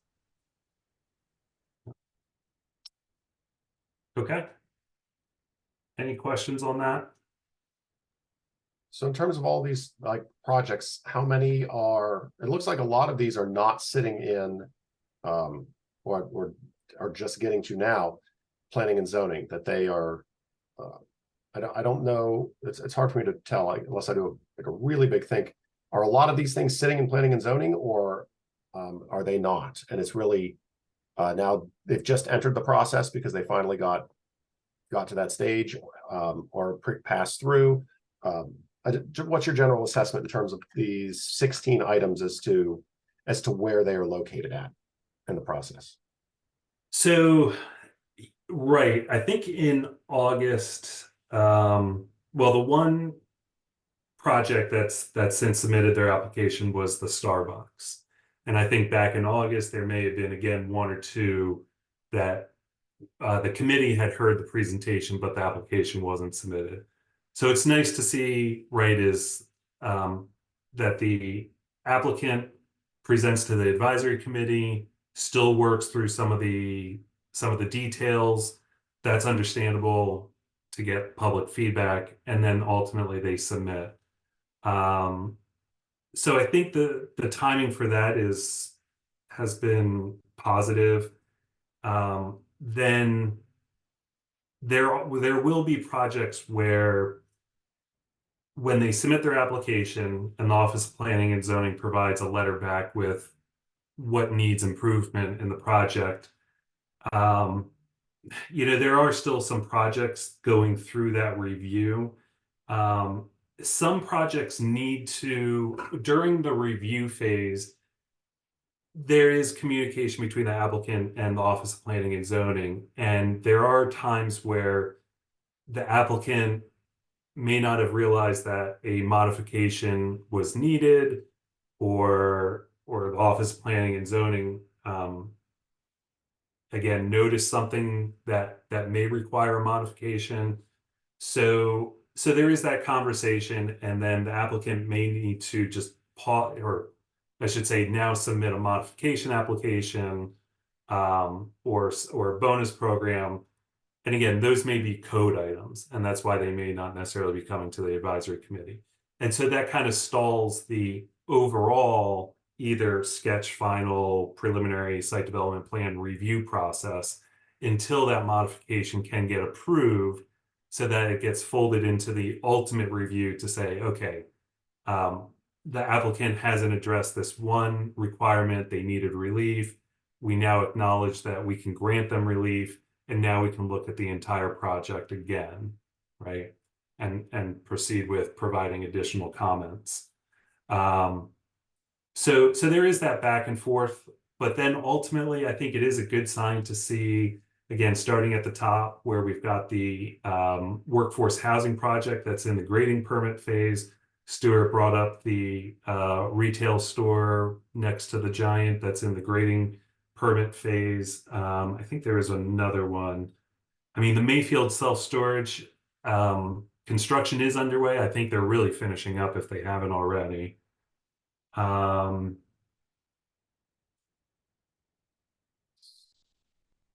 Okay. Any questions on that? So in terms of all these like projects, how many are, it looks like a lot of these are not sitting in or are just getting to now planning and zoning, that they are I don't know, it's hard for me to tell, like, unless I do like a really big think. Are a lot of these things sitting in planning and zoning, or are they not? And it's really now they've just entered the process because they finally got to that stage, or passed through. What's your general assessment in terms of these 16 items as to where they are located at in the process? So, right, I think in August, well, the one project that's since submitted their application was the Starbucks. And I think back in August, there may have been again one or two that the committee had heard the presentation, but the application wasn't submitted. So it's nice to see, right, is that the applicant presents to the advisory committee, still works through some of the details. That's understandable to get public feedback, and then ultimately they submit. So I think the timing for that has been positive. Then there will be projects where when they submit their application and the Office of Planning and Zoning provides a letter back with what needs improvement in the project, there are still some projects going through that review. Some projects need to, during the review phase, there is communication between the applicant and the Office of Planning and Zoning, and there are times where the applicant may not have realized that a modification was needed, or the Office of Planning and Zoning again noticed something that may require a modification. So there is that conversation, and then the applicant may need to just pause, or I should say now submit a modification application, or a bonus program. And again, those may be code items, and that's why they may not necessarily be coming to the advisory committee. And so that kind of stalls the overall either sketch, final, preliminary site development plan review process until that modification can get approved, so that it gets folded into the ultimate review to say, okay, the applicant hasn't addressed this one requirement, they needed relief. We now acknowledge that we can grant them relief, and now we can look at the entire project again, right? And proceed with providing additional comments. So there is that back and forth, but then ultimately, I think it is a good sign to see, again, starting at the top where we've got the workforce housing project that's in the grading permit phase. Stuart brought up the retail store next to the Giant that's in the grading permit phase. I think there is another one. I mean, the Mayfield self-storage construction is underway. I think they're really finishing up if they haven't already. Oh,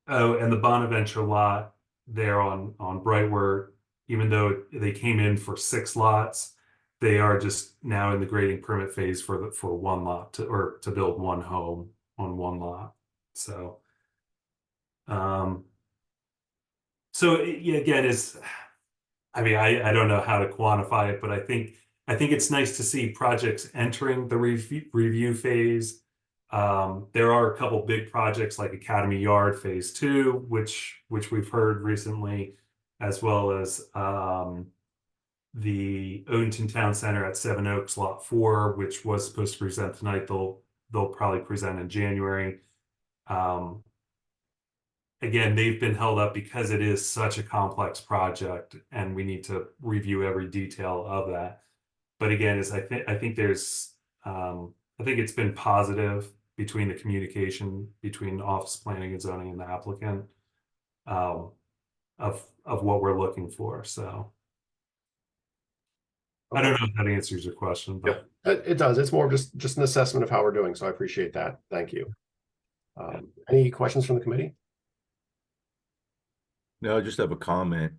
and the Bonaventure lot there on Brightwork, even though they came in for 6 lots, they are just now in the grading permit phase for one lot to build one home on one lot. So, yeah, again, I mean, I don't know how to quantify it, but I think it's nice to see projects entering the review phase. There are a couple big projects like Academy Yard Phase 2, which we've heard recently, as well as the Odenton Town Center at Seven Oaks Lot 4, which was supposed to present tonight. They'll probably present in January. Again, they've been held up because it is such a complex project, and we need to review every detail of that. But again, I think it's been positive between the communication between Office Planning and Zoning and the applicant of what we're looking for. So I don't know if that answers your question, but it does. It's more of just an assessment of how we're doing. So I appreciate that. Thank you. Any questions from the committee? No, I just have a comment.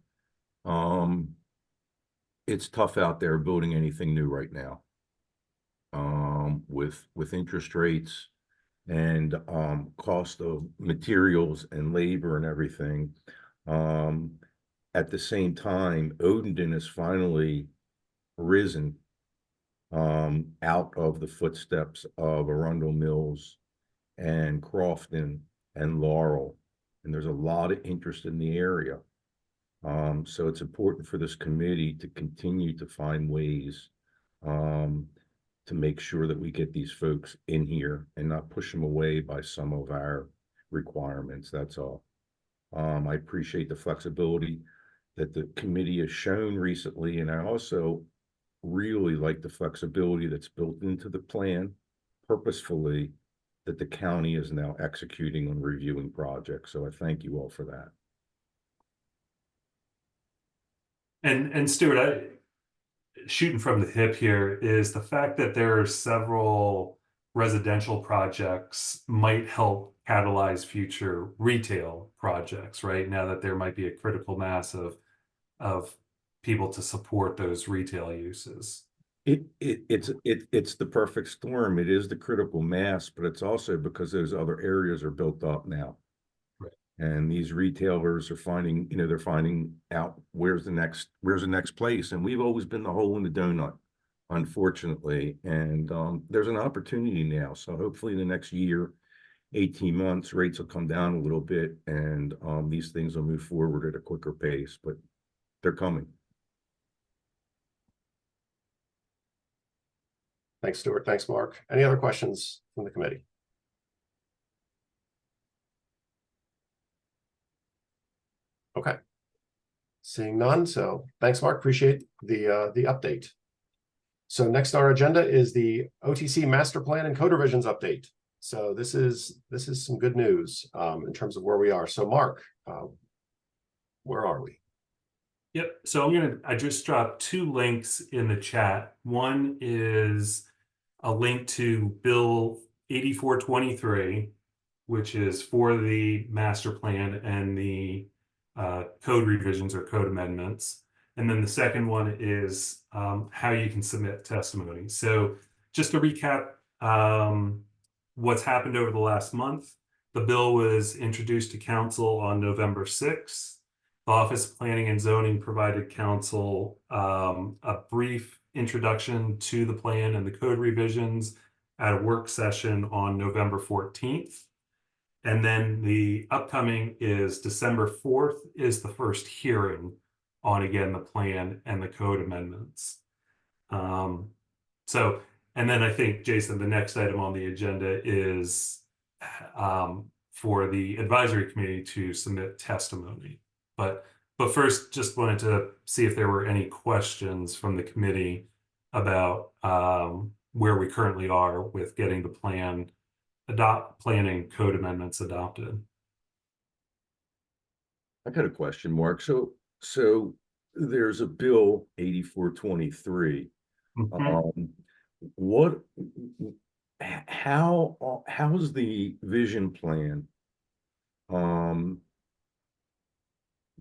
It's tough out there building anything new right now. With interest rates and cost of materials and labor and everything. At the same time, Odenton has finally risen out of the footsteps of Arundel Mills and Crofton and Laurel. And there's a lot of interest in the area. So it's important for this committee to continue to find ways to make sure that we get these folks in here and not push them away by some of our requirements. That's all. I appreciate the flexibility that the committee has shown recently, and I also really like the flexibility that's built into the plan purposefully that the county is now executing on reviewing projects. So I thank you all for that. And Stuart, shooting from the hip here, is the fact that there are several residential projects might help catalyze future retail projects, right? Now that there might be a critical mass of people to support those retail uses. It's the perfect storm. It is the critical mass, but it's also because those other areas are built up now. Right. And these retailers are finding, they're finding out where's the next place. And we've always been the hole in the donut, unfortunately. And there's an opportunity now. So hopefully in the next year, 18 months, rates will come down a little bit and these things will move forward at a quicker pace, but they're coming. Thanks, Stuart. Thanks, Mark. Any other questions from the committee? Okay. Seeing none. So thanks, Mark. Appreciate the update. So next on our agenda is the OTC master plan and code revisions update. So this is some good news in terms of where we are. So Mark, where are we? Yep. So I just dropped 2 links in the chat. One is a link to Bill 8423, which is for the master plan and the code revisions or code amendments. And then the second one is how you can submit testimony. So just to recap what's happened over the last month, the bill was introduced to council on November 6th. The Office of Planning and Zoning provided council a brief introduction to the plan and the code revisions at a work session on November 14th. And then the upcoming is December 4th is the first hearing on, again, the plan and the code amendments. And then I think, Jason, the next item on the agenda is for the advisory committee to submit testimony. But first, just wanted to see if there were any questions from the committee about where we currently are with getting the planning code amendments adopted. I got a question, Mark. So there's a bill 8423. How's the vision plan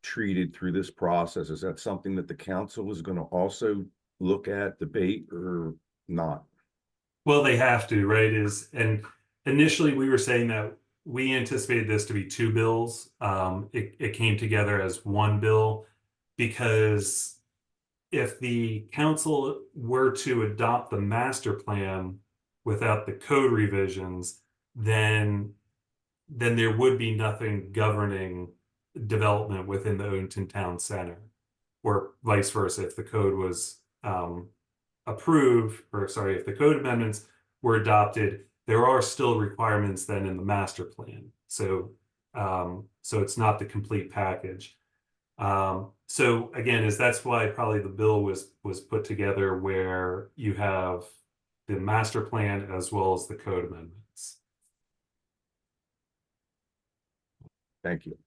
treated through this process? Is that something that the council is going to also look at, debate, or not? Well, they have to, right? And initially we were saying that we anticipated this to be 2 bills. It came together as 1 bill because if the council were to adopt the master plan without the code revisions, then there would be nothing governing development within the Odenton Town Center, or vice versa. If the code was approved, or sorry, if the code amendments were adopted, there are still requirements then in the master plan. So it's not the complete package. So again, that's why probably the bill was put together where you have the master plan as well as the code amendments. Thank you.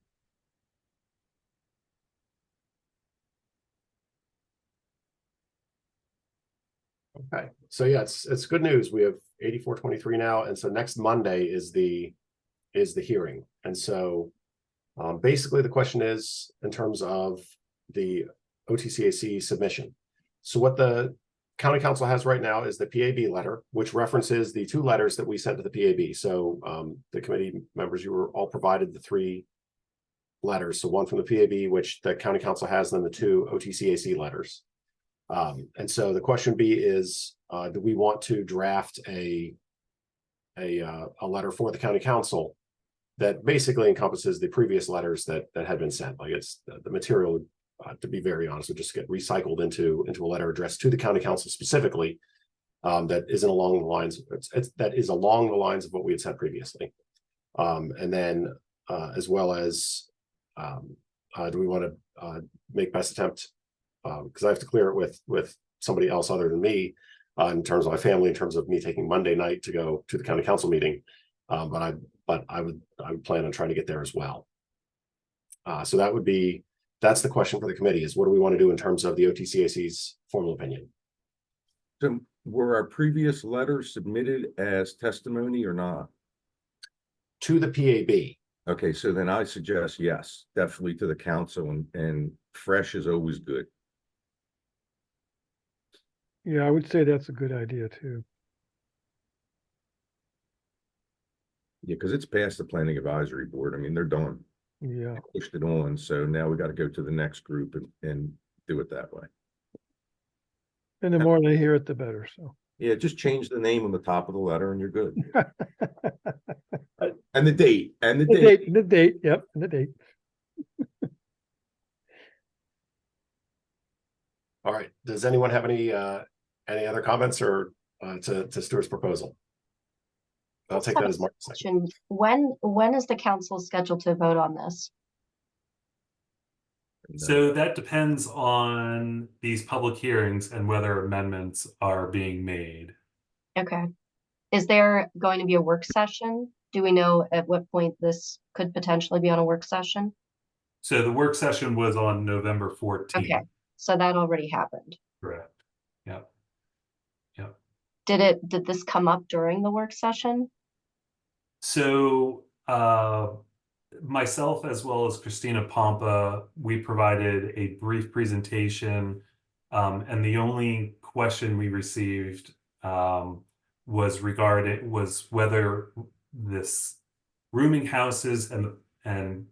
Okay, so yeah, it's good news. We have 8423 now, and so next Monday is the hearing, and so Basically, the question is in terms of the OTCAC submission. So what the county council has right now is the PAB letter, which references the 2 letters that we sent to the PAB. So the committee members, you were all provided the 3 letters. So one from the PAB, which the county council has, and then the 2 OTCAC letters. And so the question B is, do we want to draft a letter for the county council that basically encompasses the previous letters that had been sent? Like, it's the material, to be very honest, would just get recycled into a letter addressed to the county council specifically, that isn't along the lines, that is along the lines of what we had said previously. And then as well as, do we want to make best attempt, because I have to clear it with somebody else other than me, in terms of my family, in terms of me taking Monday night to go to the county council meeting. But I would plan on trying to get there as well. So that's the question for the committee, is what do we want to do in terms of the OTCAC's formal opinion? So were our previous letters submitted as testimony or not? To the PAB. Okay, so then I suggest yes, definitely to the council, and fresh is always good. Yeah, I would say that's a good idea too. Yeah, because it's past the planning advisory board. I mean, they're done. Yeah. They pushed it on, so now we got to go to the next group and do it that way. And the more they hear it, the better. So. Yeah, just change the name on the top of the letter and you're good. And the date, and the date. The date, yep, and the date. All right. Does anyone have any other comments or to Stuart's proposal? I'll take that as Mark's second. When is the council scheduled to vote on this? So that depends on these public hearings and whether amendments are being made. Okay. Is there going to be a work session? Do we know at what point this could potentially be on a work session? So the work session was on November 14th. Okay, so that already happened. Correct. Yep. Yep. Did this come up during the work session? So myself, as well as Christina Pompa, we provided a brief presentation, and the only question we received was whether this rooming houses and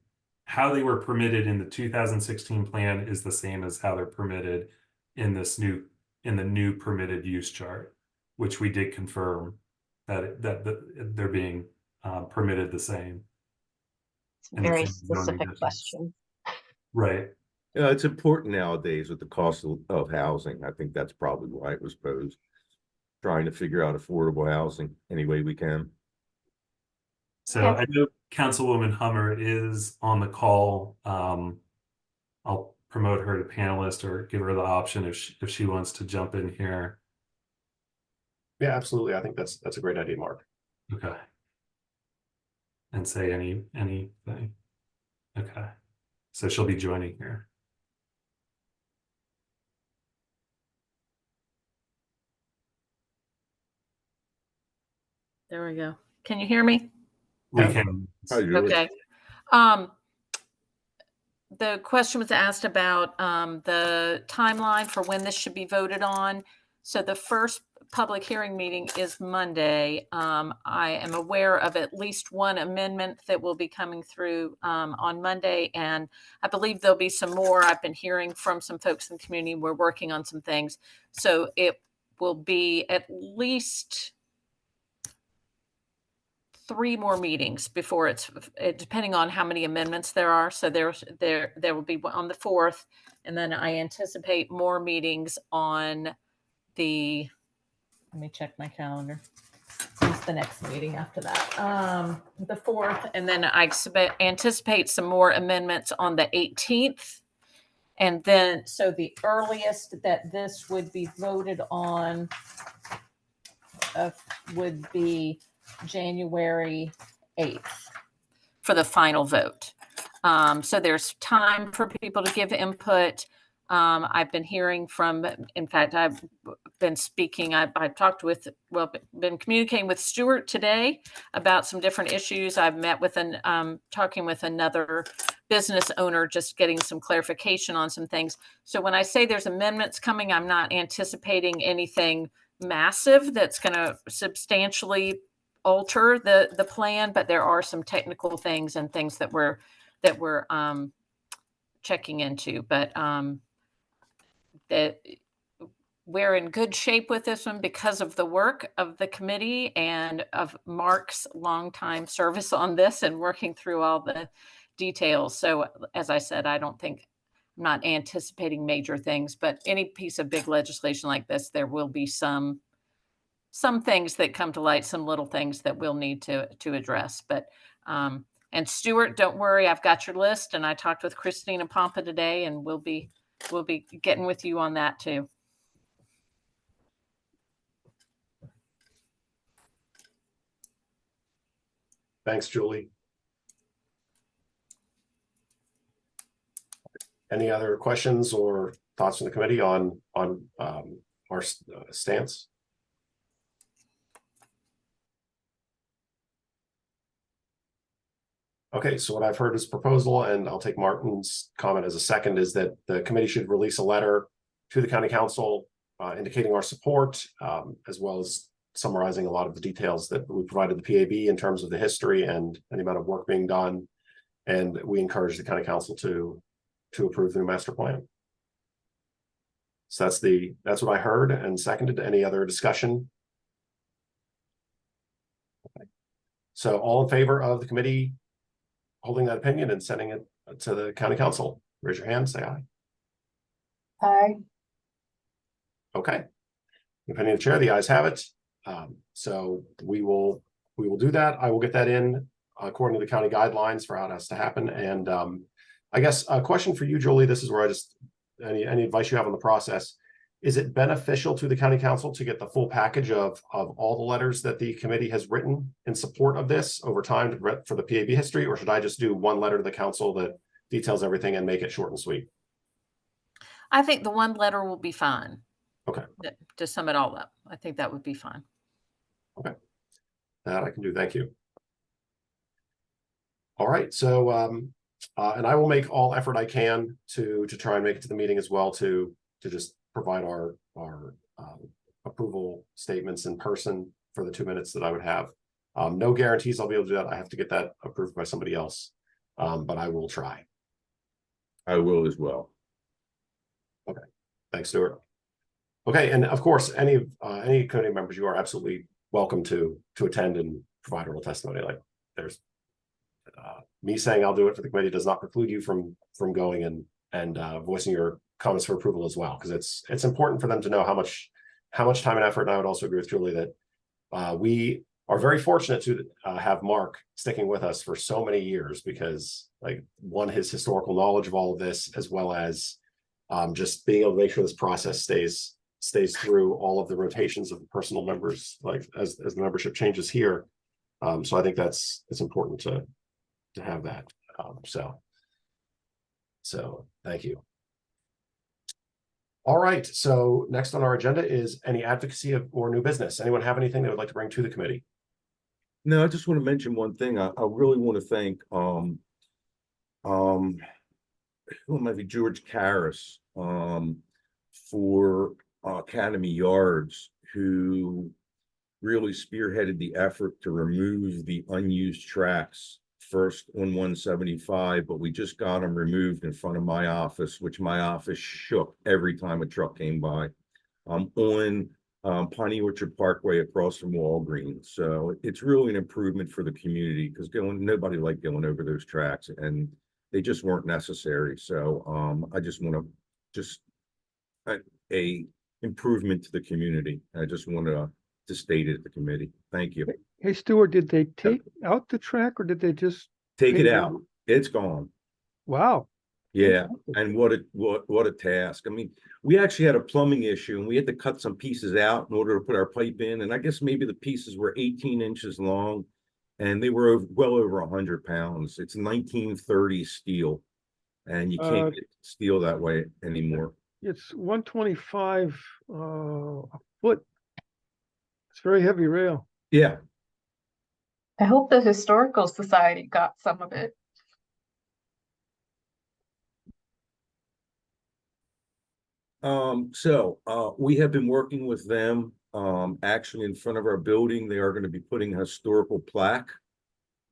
how they were permitted in the 2016 plan is the same as how they're permitted in the new permitted use chart, which we did confirm that they're being permitted the same. It's a very specific question. Right. Yeah, it's important nowadays with the cost of housing. I think that's probably why it was posed. Trying to figure out affordable housing any way we can. So I know Councilwoman Hummer is on the call. I'll promote her to panelist or give her the option if she wants to jump in here. Yeah, absolutely. I think that's a great idea, Mark. Okay. And say anything. Okay. So she'll be joining here. There we go. Can you hear me? We can. Okay. The question was asked about the timeline for when this should be voted on. So the first public hearing meeting is Monday. I am aware of at least one amendment that will be coming through on Monday, and I believe there'll be some more. I've been hearing from some folks in the community. We're working on some things. So it will be at least 3 more meetings before it's depending on how many amendments there are. So there will be on the 4th, and then I anticipate more meetings on the, let me check my calendar. What's the next meeting after that? The 4th, and then I anticipate some more amendments on the 18th. And then, so the earliest that this would be voted on would be January 8th for the final vote. So there's time for people to give input. I've been hearing from, in fact, I've been speaking, I've talked with, well, been communicating with Stuart today about some different issues. I've met with talking with another business owner, just getting some clarification on some things. So when I say there's amendments coming, I'm not anticipating anything massive that's going to substantially alter the plan, but there are some technical things and things that we're checking into. But that we're in good shape with this one because of the work of the committee and of Mark's longtime service on this and working through all the details. So as I said, I'm not anticipating major things, but any piece of big legislation like this, there will be some things that come to light, some little things that we'll need to address. But and Stuart, don't worry, I've got your list, and I talked with Christina Pompa today, and we'll be getting with you on that too. Thanks, Julie. Any other questions or thoughts from the committee on our stance? Okay, so what I've heard is proposal, and I'll take Martin's comment as a second, is that the committee should release a letter to the county council indicating our support, as well as summarizing a lot of the details that we provided the PAB in terms of the history and the amount of work being done. And we encourage the county council to approve the new master plan. So that's what I heard and seconded. Any other discussion? Okay. So all in favor of the committee holding that opinion and sending it to the county council, raise your hand, say aye. Aye. Okay. Opinion of the chair, the ayes have it. So we will do that. I will get that in according to the county guidelines for how it has to happen. And I guess a question for you, Julie, this is where any advice you have on the process. Is it beneficial to the county council to get the full package of all the letters that the committee has written in support of this over time for the PAB history, or should I just do one letter to the council that details everything and make it short and sweet? I think the one letter will be fine. Okay. To sum it all up, I think that would be fine. Okay. That I can do. Thank you. All right. So, and I will make all effort I can to try and make it to the meeting as well to just provide our approval statements in person for the 2 minutes that I would have. No guarantees I'll be able to do that. I have to get that approved by somebody else, but I will try. I will as well. Okay. Thanks, Stuart. Okay, and of course, any committee members, you are absolutely welcome to attend and provide oral testimony. Like there's me saying I'll do it for the committee does not preclude you from going and voicing your comments for approval as well, because it's important for them to know how much time and effort. And I would also agree with Julie that we are very fortunate to have Mark sticking with us for so many years, because his historical knowledge of all of this, as well as just being able to make sure this process stays through all of the rotations of the personal members, as the membership changes here. So I think it's important to have that. So thank you. All right. So next on our agenda is any advocacy or new business. Anyone have anything they would like to bring to the committee? No, I just want to mention one thing. I really want to thank who might be George Karras for Academy Yards, who really spearheaded the effort to remove the unused tracks first on 175, but we just got them removed in front of my office, which my office shook every time a truck came by, on Piney Orchard Parkway across from Walgreens. So it's really an improvement for the community, because nobody liked going over those tracks and they just weren't necessary. So I just want to a improvement to the community. I just want to state it at the committee. Thank you. Hey, Stuart, did they take out the track or did they just take it out? It's gone. Wow. Yeah. And what a task. I mean, we actually had a plumbing issue and we had to cut some pieces out in order to put our pipe in. And I guess maybe the pieces were 18 inches long and they were well over 100 pounds. It's 1930 steel. and you can't get steel that way anymore. It's 125 a foot. It's very heavy rail. Yeah. I hope the Historical Society got some of it. We have been working with them. Actually in front of our building, they are going to be putting a historical plaque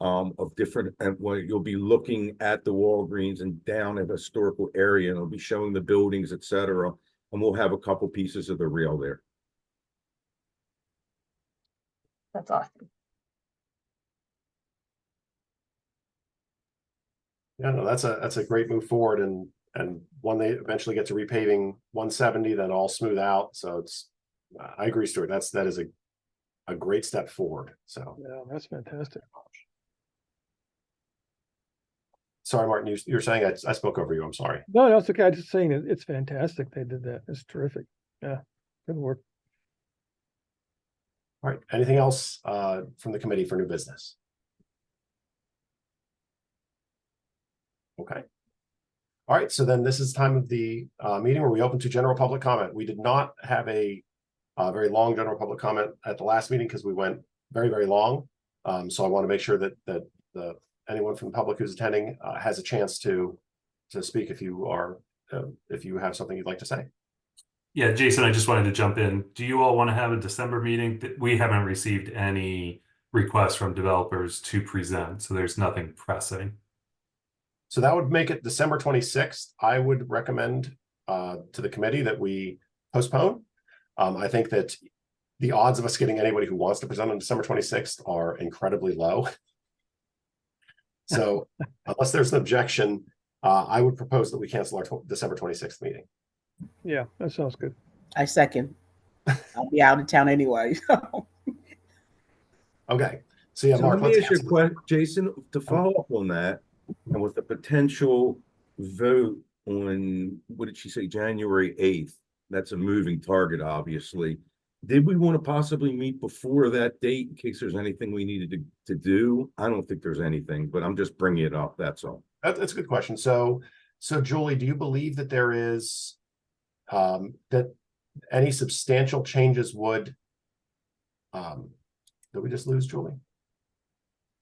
of different, and where you'll be looking at the Walgreens and down at a historical area, and it'll be showing the buildings, etc. And we'll have a couple pieces of the rail there. That's awesome. Yeah, no, that's a great move forward, and when they eventually get to repaving 170, then all smooth out. So it's, I agree, Stuart. That is a great step forward. So Yeah, that's fantastic. sorry, Martin, you're saying I spoke over you. I'm sorry. No, that's okay. I'm just saying it's fantastic. They did that. It's terrific. Yeah, good work. All right. Anything else from the committee for new business? Okay. All right. So then this is time of the meeting where we open to general public comment. We did not have a very long general public comment at the last meeting because we went very, very long. So I want to make sure that anyone from the public who's attending has a chance to speak if you have something you'd like to say. Yeah, Jason, I just wanted to jump in. Do you all want to have a December meeting? We haven't received any requests from developers to present, so there's nothing pressing. So that would make it December 26th. I would recommend to the committee that we postpone. I think that the odds of us getting anybody who wants to present on December 26th are incredibly low. So unless there's an objection, I would propose that we cancel our December 26th meeting. Yeah, that sounds good. I second. I'll be out of town anyway. Okay. So yeah, So Mark, let me let's ask you a cancel. question, Jason, to follow up on that, and with the potential vote on, what did she say, January 8th? That's a moving target, obviously. Did we want to possibly meet before that date in case there's anything we needed to do? I don't think there's anything, but I'm just bringing it up, that's all. That's a good question. So Julie, do you believe that there is that any substantial changes would did we just lose Julie?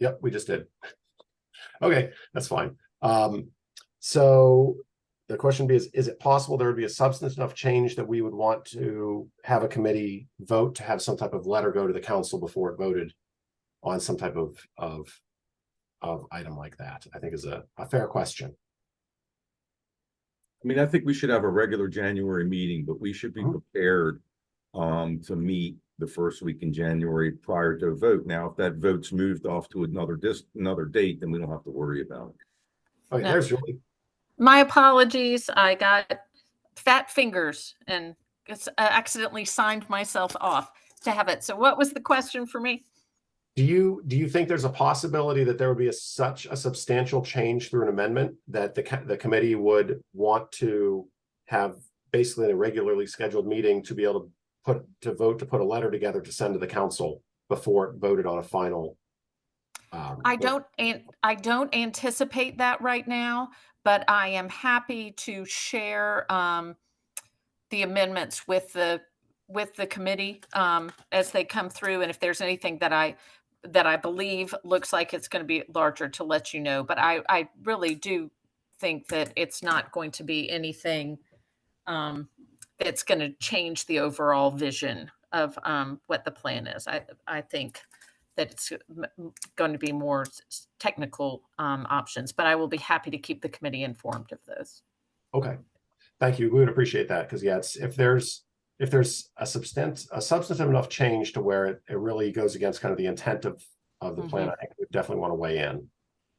Yep, we just did. Okay, that's fine. So the question is it possible there would be a substantive enough change that we would want to have a committee vote to have some type of letter go to the council before it voted on some type of item like that? I think is a fair question. I mean, I think we should have a regular January meeting, but we should be prepared to meet the first week in January prior to a vote. Now, if that vote's moved off to another date, then we don't have to worry about it. Okay, there's Julie. My apologies. I got fat fingers and accidentally signed myself off to have it. So what was the question for me? Do you think there's a possibility that there would be such a substantial change through an amendment that the committee would want to have basically a regularly scheduled meeting to be able to vote to put a letter together to send to the council before it voted on a final? I don't anticipate that right now, but I am happy to share the amendments with the committee as they come through, and if there's anything that I believe looks like it's going to be larger, to let you know. But I really do think that it's not going to be anything that's going to change the overall vision of what the plan is. I think that it's going to be more technical options, but I will be happy to keep the committee informed of those. Okay, thank you. We would appreciate that, because yeah, it's if there's a substantive enough change to where it really goes against kind of the intent of the plan, I think we definitely want to weigh in.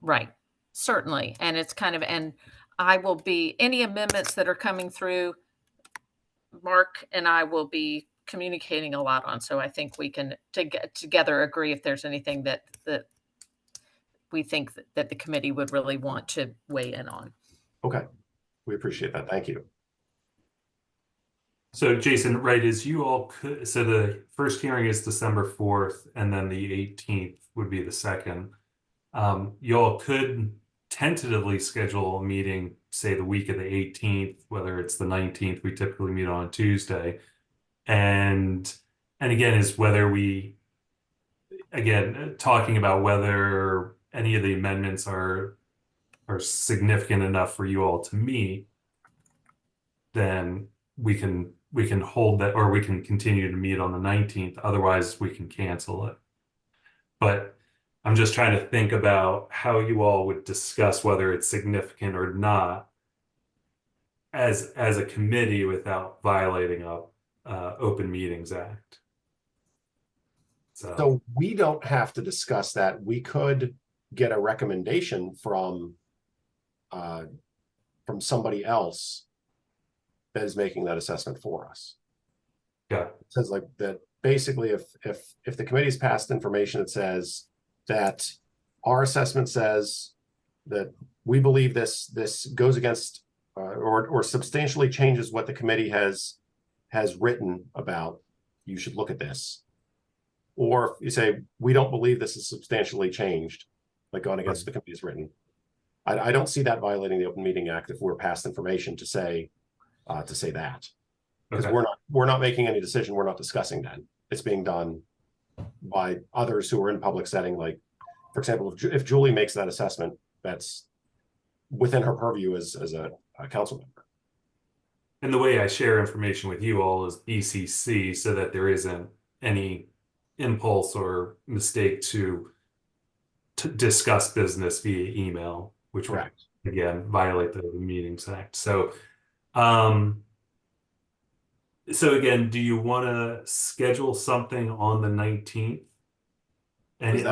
Right, certainly. And it's kind of, and I will be, any amendments that are coming through, Mark and I will be communicating a lot on. So I think we can together agree if there's anything that we think that the committee would really want to weigh in on. Okay, we appreciate that. Thank you. So Jason, right, is you all could, so the first hearing is December 4th, and then the 18th would be the second. You all could tentatively schedule a meeting say the week of the 18th, whether it's the 19th, we typically meet on a Tuesday. And again, is whether we, again, talking about whether any of the amendments are significant enough for you all to meet, then we can hold that, or we can continue to meet on the 19th. Otherwise, we can cancel it. But I'm just trying to think about how you all would discuss whether it's significant or not as a committee without violating a Open Meetings Act. So we don't have to discuss that. We could get a recommendation from somebody else that is making that assessment for us. Yeah. It says like that basically if the committee's passed information that says that our assessment says that we believe this goes against or substantially changes what the committee has written about, you should look at this. Or if you say, we don't believe this is substantially changed, like gone against the committee's written. I don't see that violating the Open Meeting Act if we're passed information to say that. Because we're not making any decision, we're not discussing that. It's being done by others who are in public setting. Like, for example, if Julie makes that assessment, that's within her purview as a council member. And the way I share information with you all is BCC, so that there isn't any impulse or mistake to discuss business via email, which would again violate the Meetings Act. So so again, do you want to schedule something on the 19th? And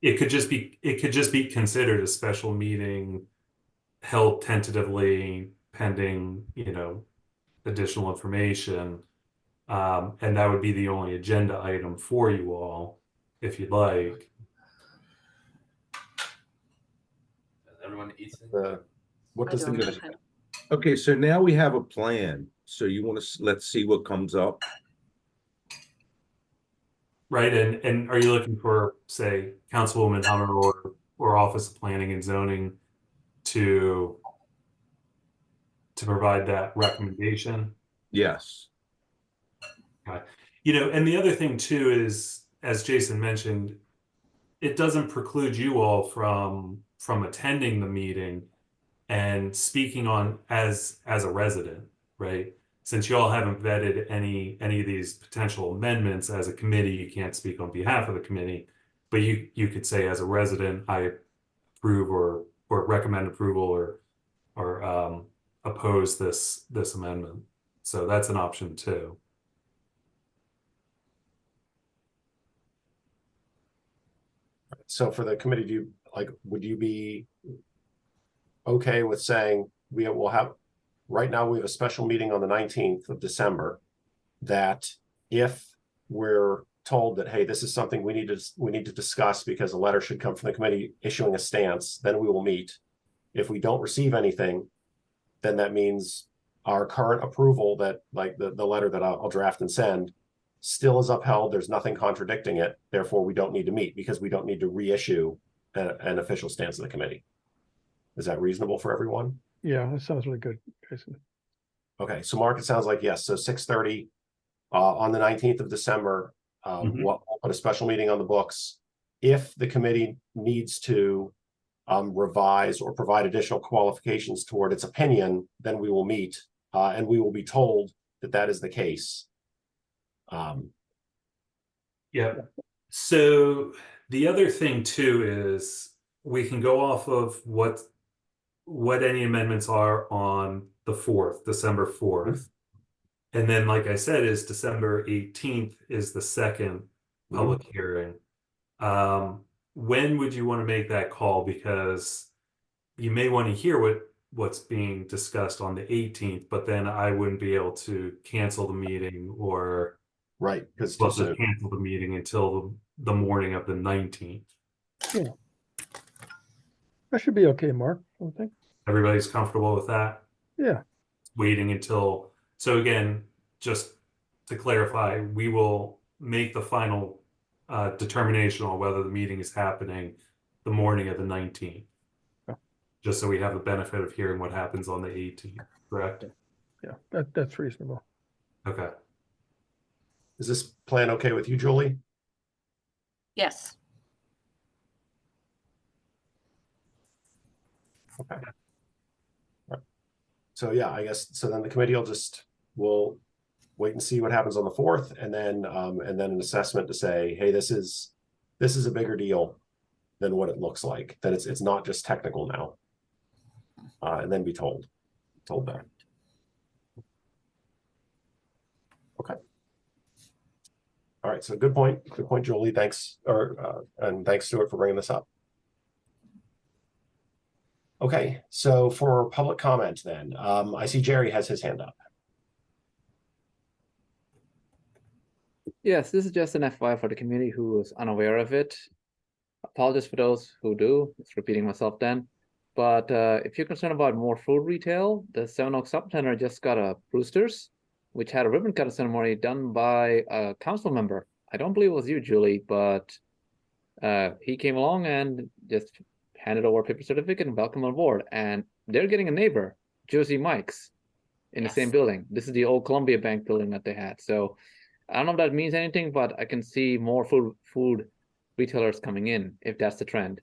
it could just be considered a special meeting held tentatively pending, additional information. And that would be the only agenda item for you all, if you'd like. Everyone eats what does the committee? Okay, so now we have a plan. So you want to let's see what comes up. Right, and are you looking for, say, Councilwoman Hunter or Office of Planning and Zoning to provide that recommendation? Yes. Okay. And the other thing too is, as Jason mentioned, it doesn't preclude you all from attending the meeting and speaking on as a resident, right? Since you all haven't vetted any of these potential amendments as a committee, you can't speak on behalf of the committee, but you could say as a resident, I approve or recommend approval or oppose this amendment. So that's an option too. So for the committee, would you be okay with saying we will have, right now we have a special meeting on the 19th of December, that if we're told that, hey, this is something we need to discuss because a letter should come from the committee issuing a stance, then we will meet. If we don't receive anything, then that means our current approval, that like the letter that I'll draft and send, still is upheld. There's nothing contradicting it. Therefore, we don't need to meet because we don't need to reissue an official stance of the committee. Is that reasonable for everyone? Yeah, that sounds really good, Jason. Okay, so Mark, it sounds like yes. So 6:30 on the 19th of December, we'll put a special meeting on the books. If the committee needs to revise or provide additional qualifications toward its opinion, then we will meet and we will be told that that is the case. Yeah. So the other thing too is we can go off of what any amendments are on the 4th, December 4th. And then, like I said, is December 18th is the second public hearing. When would you want to make that call? Because you may want to hear what's being discussed on the 18th, but then I wouldn't be able to cancel the meeting or because to cancel the meeting until the morning of the 19th. Yeah. That should be okay, Mark, I think. Everybody's comfortable with that? Yeah. Waiting until, so again, just to clarify, we will make the final determination on whether the meeting is happening the morning of the 19th. just so we have the benefit of hearing what happens on the 18th, correct? Yeah, that's reasonable. Okay. Is this plan okay with you, Julie? Yes. Okay. Right. So yeah, I guess, so then the committee will wait and see what happens on the 4th, and then an assessment to say, hey, this is a bigger deal than what it looks like, that it's not just technical now. And then be told that. Okay. All right, so good point, Julie. Thanks, and thanks, Stuart, for bringing this up. Okay, so for public comment then, I see Jerry has his hand up. Yes, this is just an FYI for the community who is unaware of it. Apologies for those who do. It's repeating myself then. But if you're concerned about more food retail, the Seven Oaks Shopping Center just got a Brewster's, which had a ribbon cutting ceremony done by a council member. I don't believe it was you, Julie, but he came along and just handed over a paper certificate and welcome on board. And they're getting a neighbor, Jersey Mike's, in the same building. This is the old Columbia Bank building that they had. So I don't know if that means anything, but I can see more food retailers coming in if that's the trend.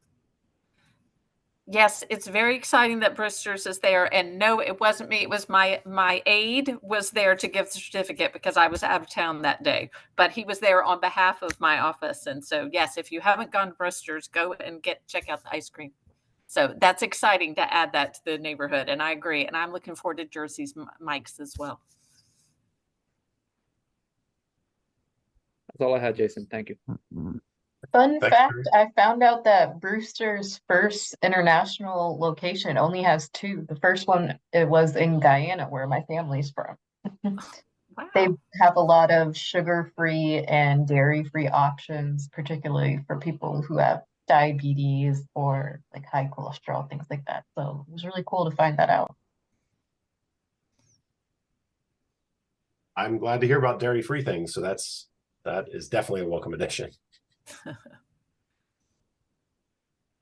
Yes, it's very exciting that Brewster's is there. And no, it wasn't me. It was my aide was there to give the certificate because I was out of town that day. But he was there on behalf of my office. And so, yes, if you haven't gone to Brewster's, go and check out the ice cream. So that's exciting to add that to the neighborhood. And I agree. And I'm looking forward to Jersey's Mike's as well. That's all I had, Jason. Thank you. Fun Thanks, fact, Jerry. I found out that Brewster's first international location only has 2. The first one, it was in Guyana, where my family's from. Wow. They have a lot of sugar-free and dairy-free options, particularly for people who have diabetes or like high cholesterol, things like that. So it was really cool to find that out. I'm glad to hear about dairy-free things. So that is definitely a welcome addition.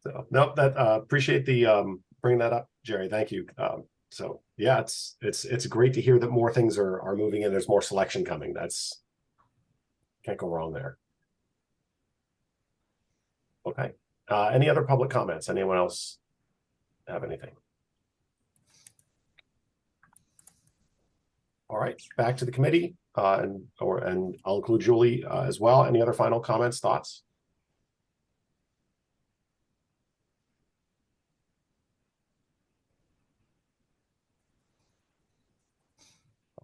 So nope, that appreciate the bringing that up, Jerry. Thank you. So yeah, it's great to hear that more things are moving in. There's more selection coming. That's can't go wrong there. Okay. Any other public comments? Anyone else have anything? All right, back to the committee, and I'll include Julie as well. Any other final comments, thoughts?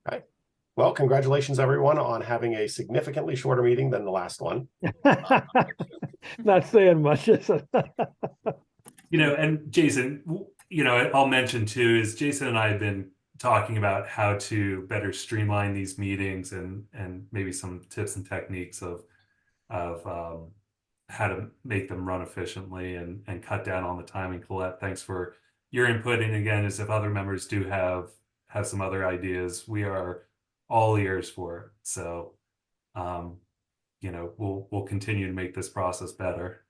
Okay. Well, congratulations, everyone, on having a significantly shorter meeting than the last one. Not saying much. And Jason, I'll mention too, is Jason and I have been talking about how to better streamline these meetings and maybe some tips and techniques of how to make them run efficiently and cut down on the time. And Colette, thanks for your input. And again, as if other members do have some other ideas, we are all ears for it. So, we'll continue to make this process better.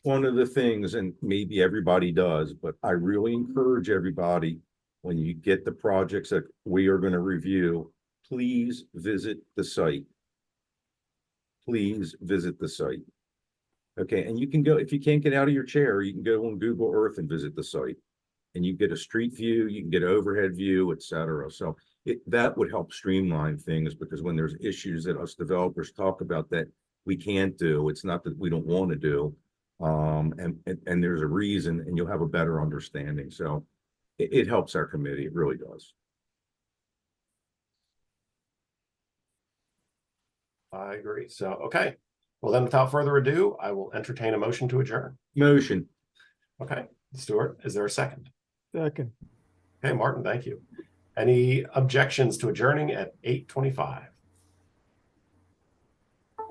One of the things, and maybe everybody does, but I really encourage everybody, when you get the projects that we are going to review, please visit the site. Please visit the site. Okay, and you can go, if you can't get out of your chair, you can go on Google Earth and visit the site. And you get a street view, you can get an overhead view, etc. So that would help streamline things, because when there's issues that us developers talk about that we can't do, it's not that we don't want to do. And there's a reason, and you'll have a better understanding. So it helps our committee. It really does. I agree. So, okay. Well, then without further ado, I will entertain a motion to adjourn. Motion. Okay. Stuart, is there a second? Second. Okay, Martin, thank you. Any objections to adjourning at 8:25?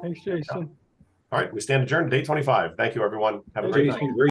Thanks, Jason. All right, we stand adjourned at 8:25. Thank you, everyone. Have a great night. Jason, great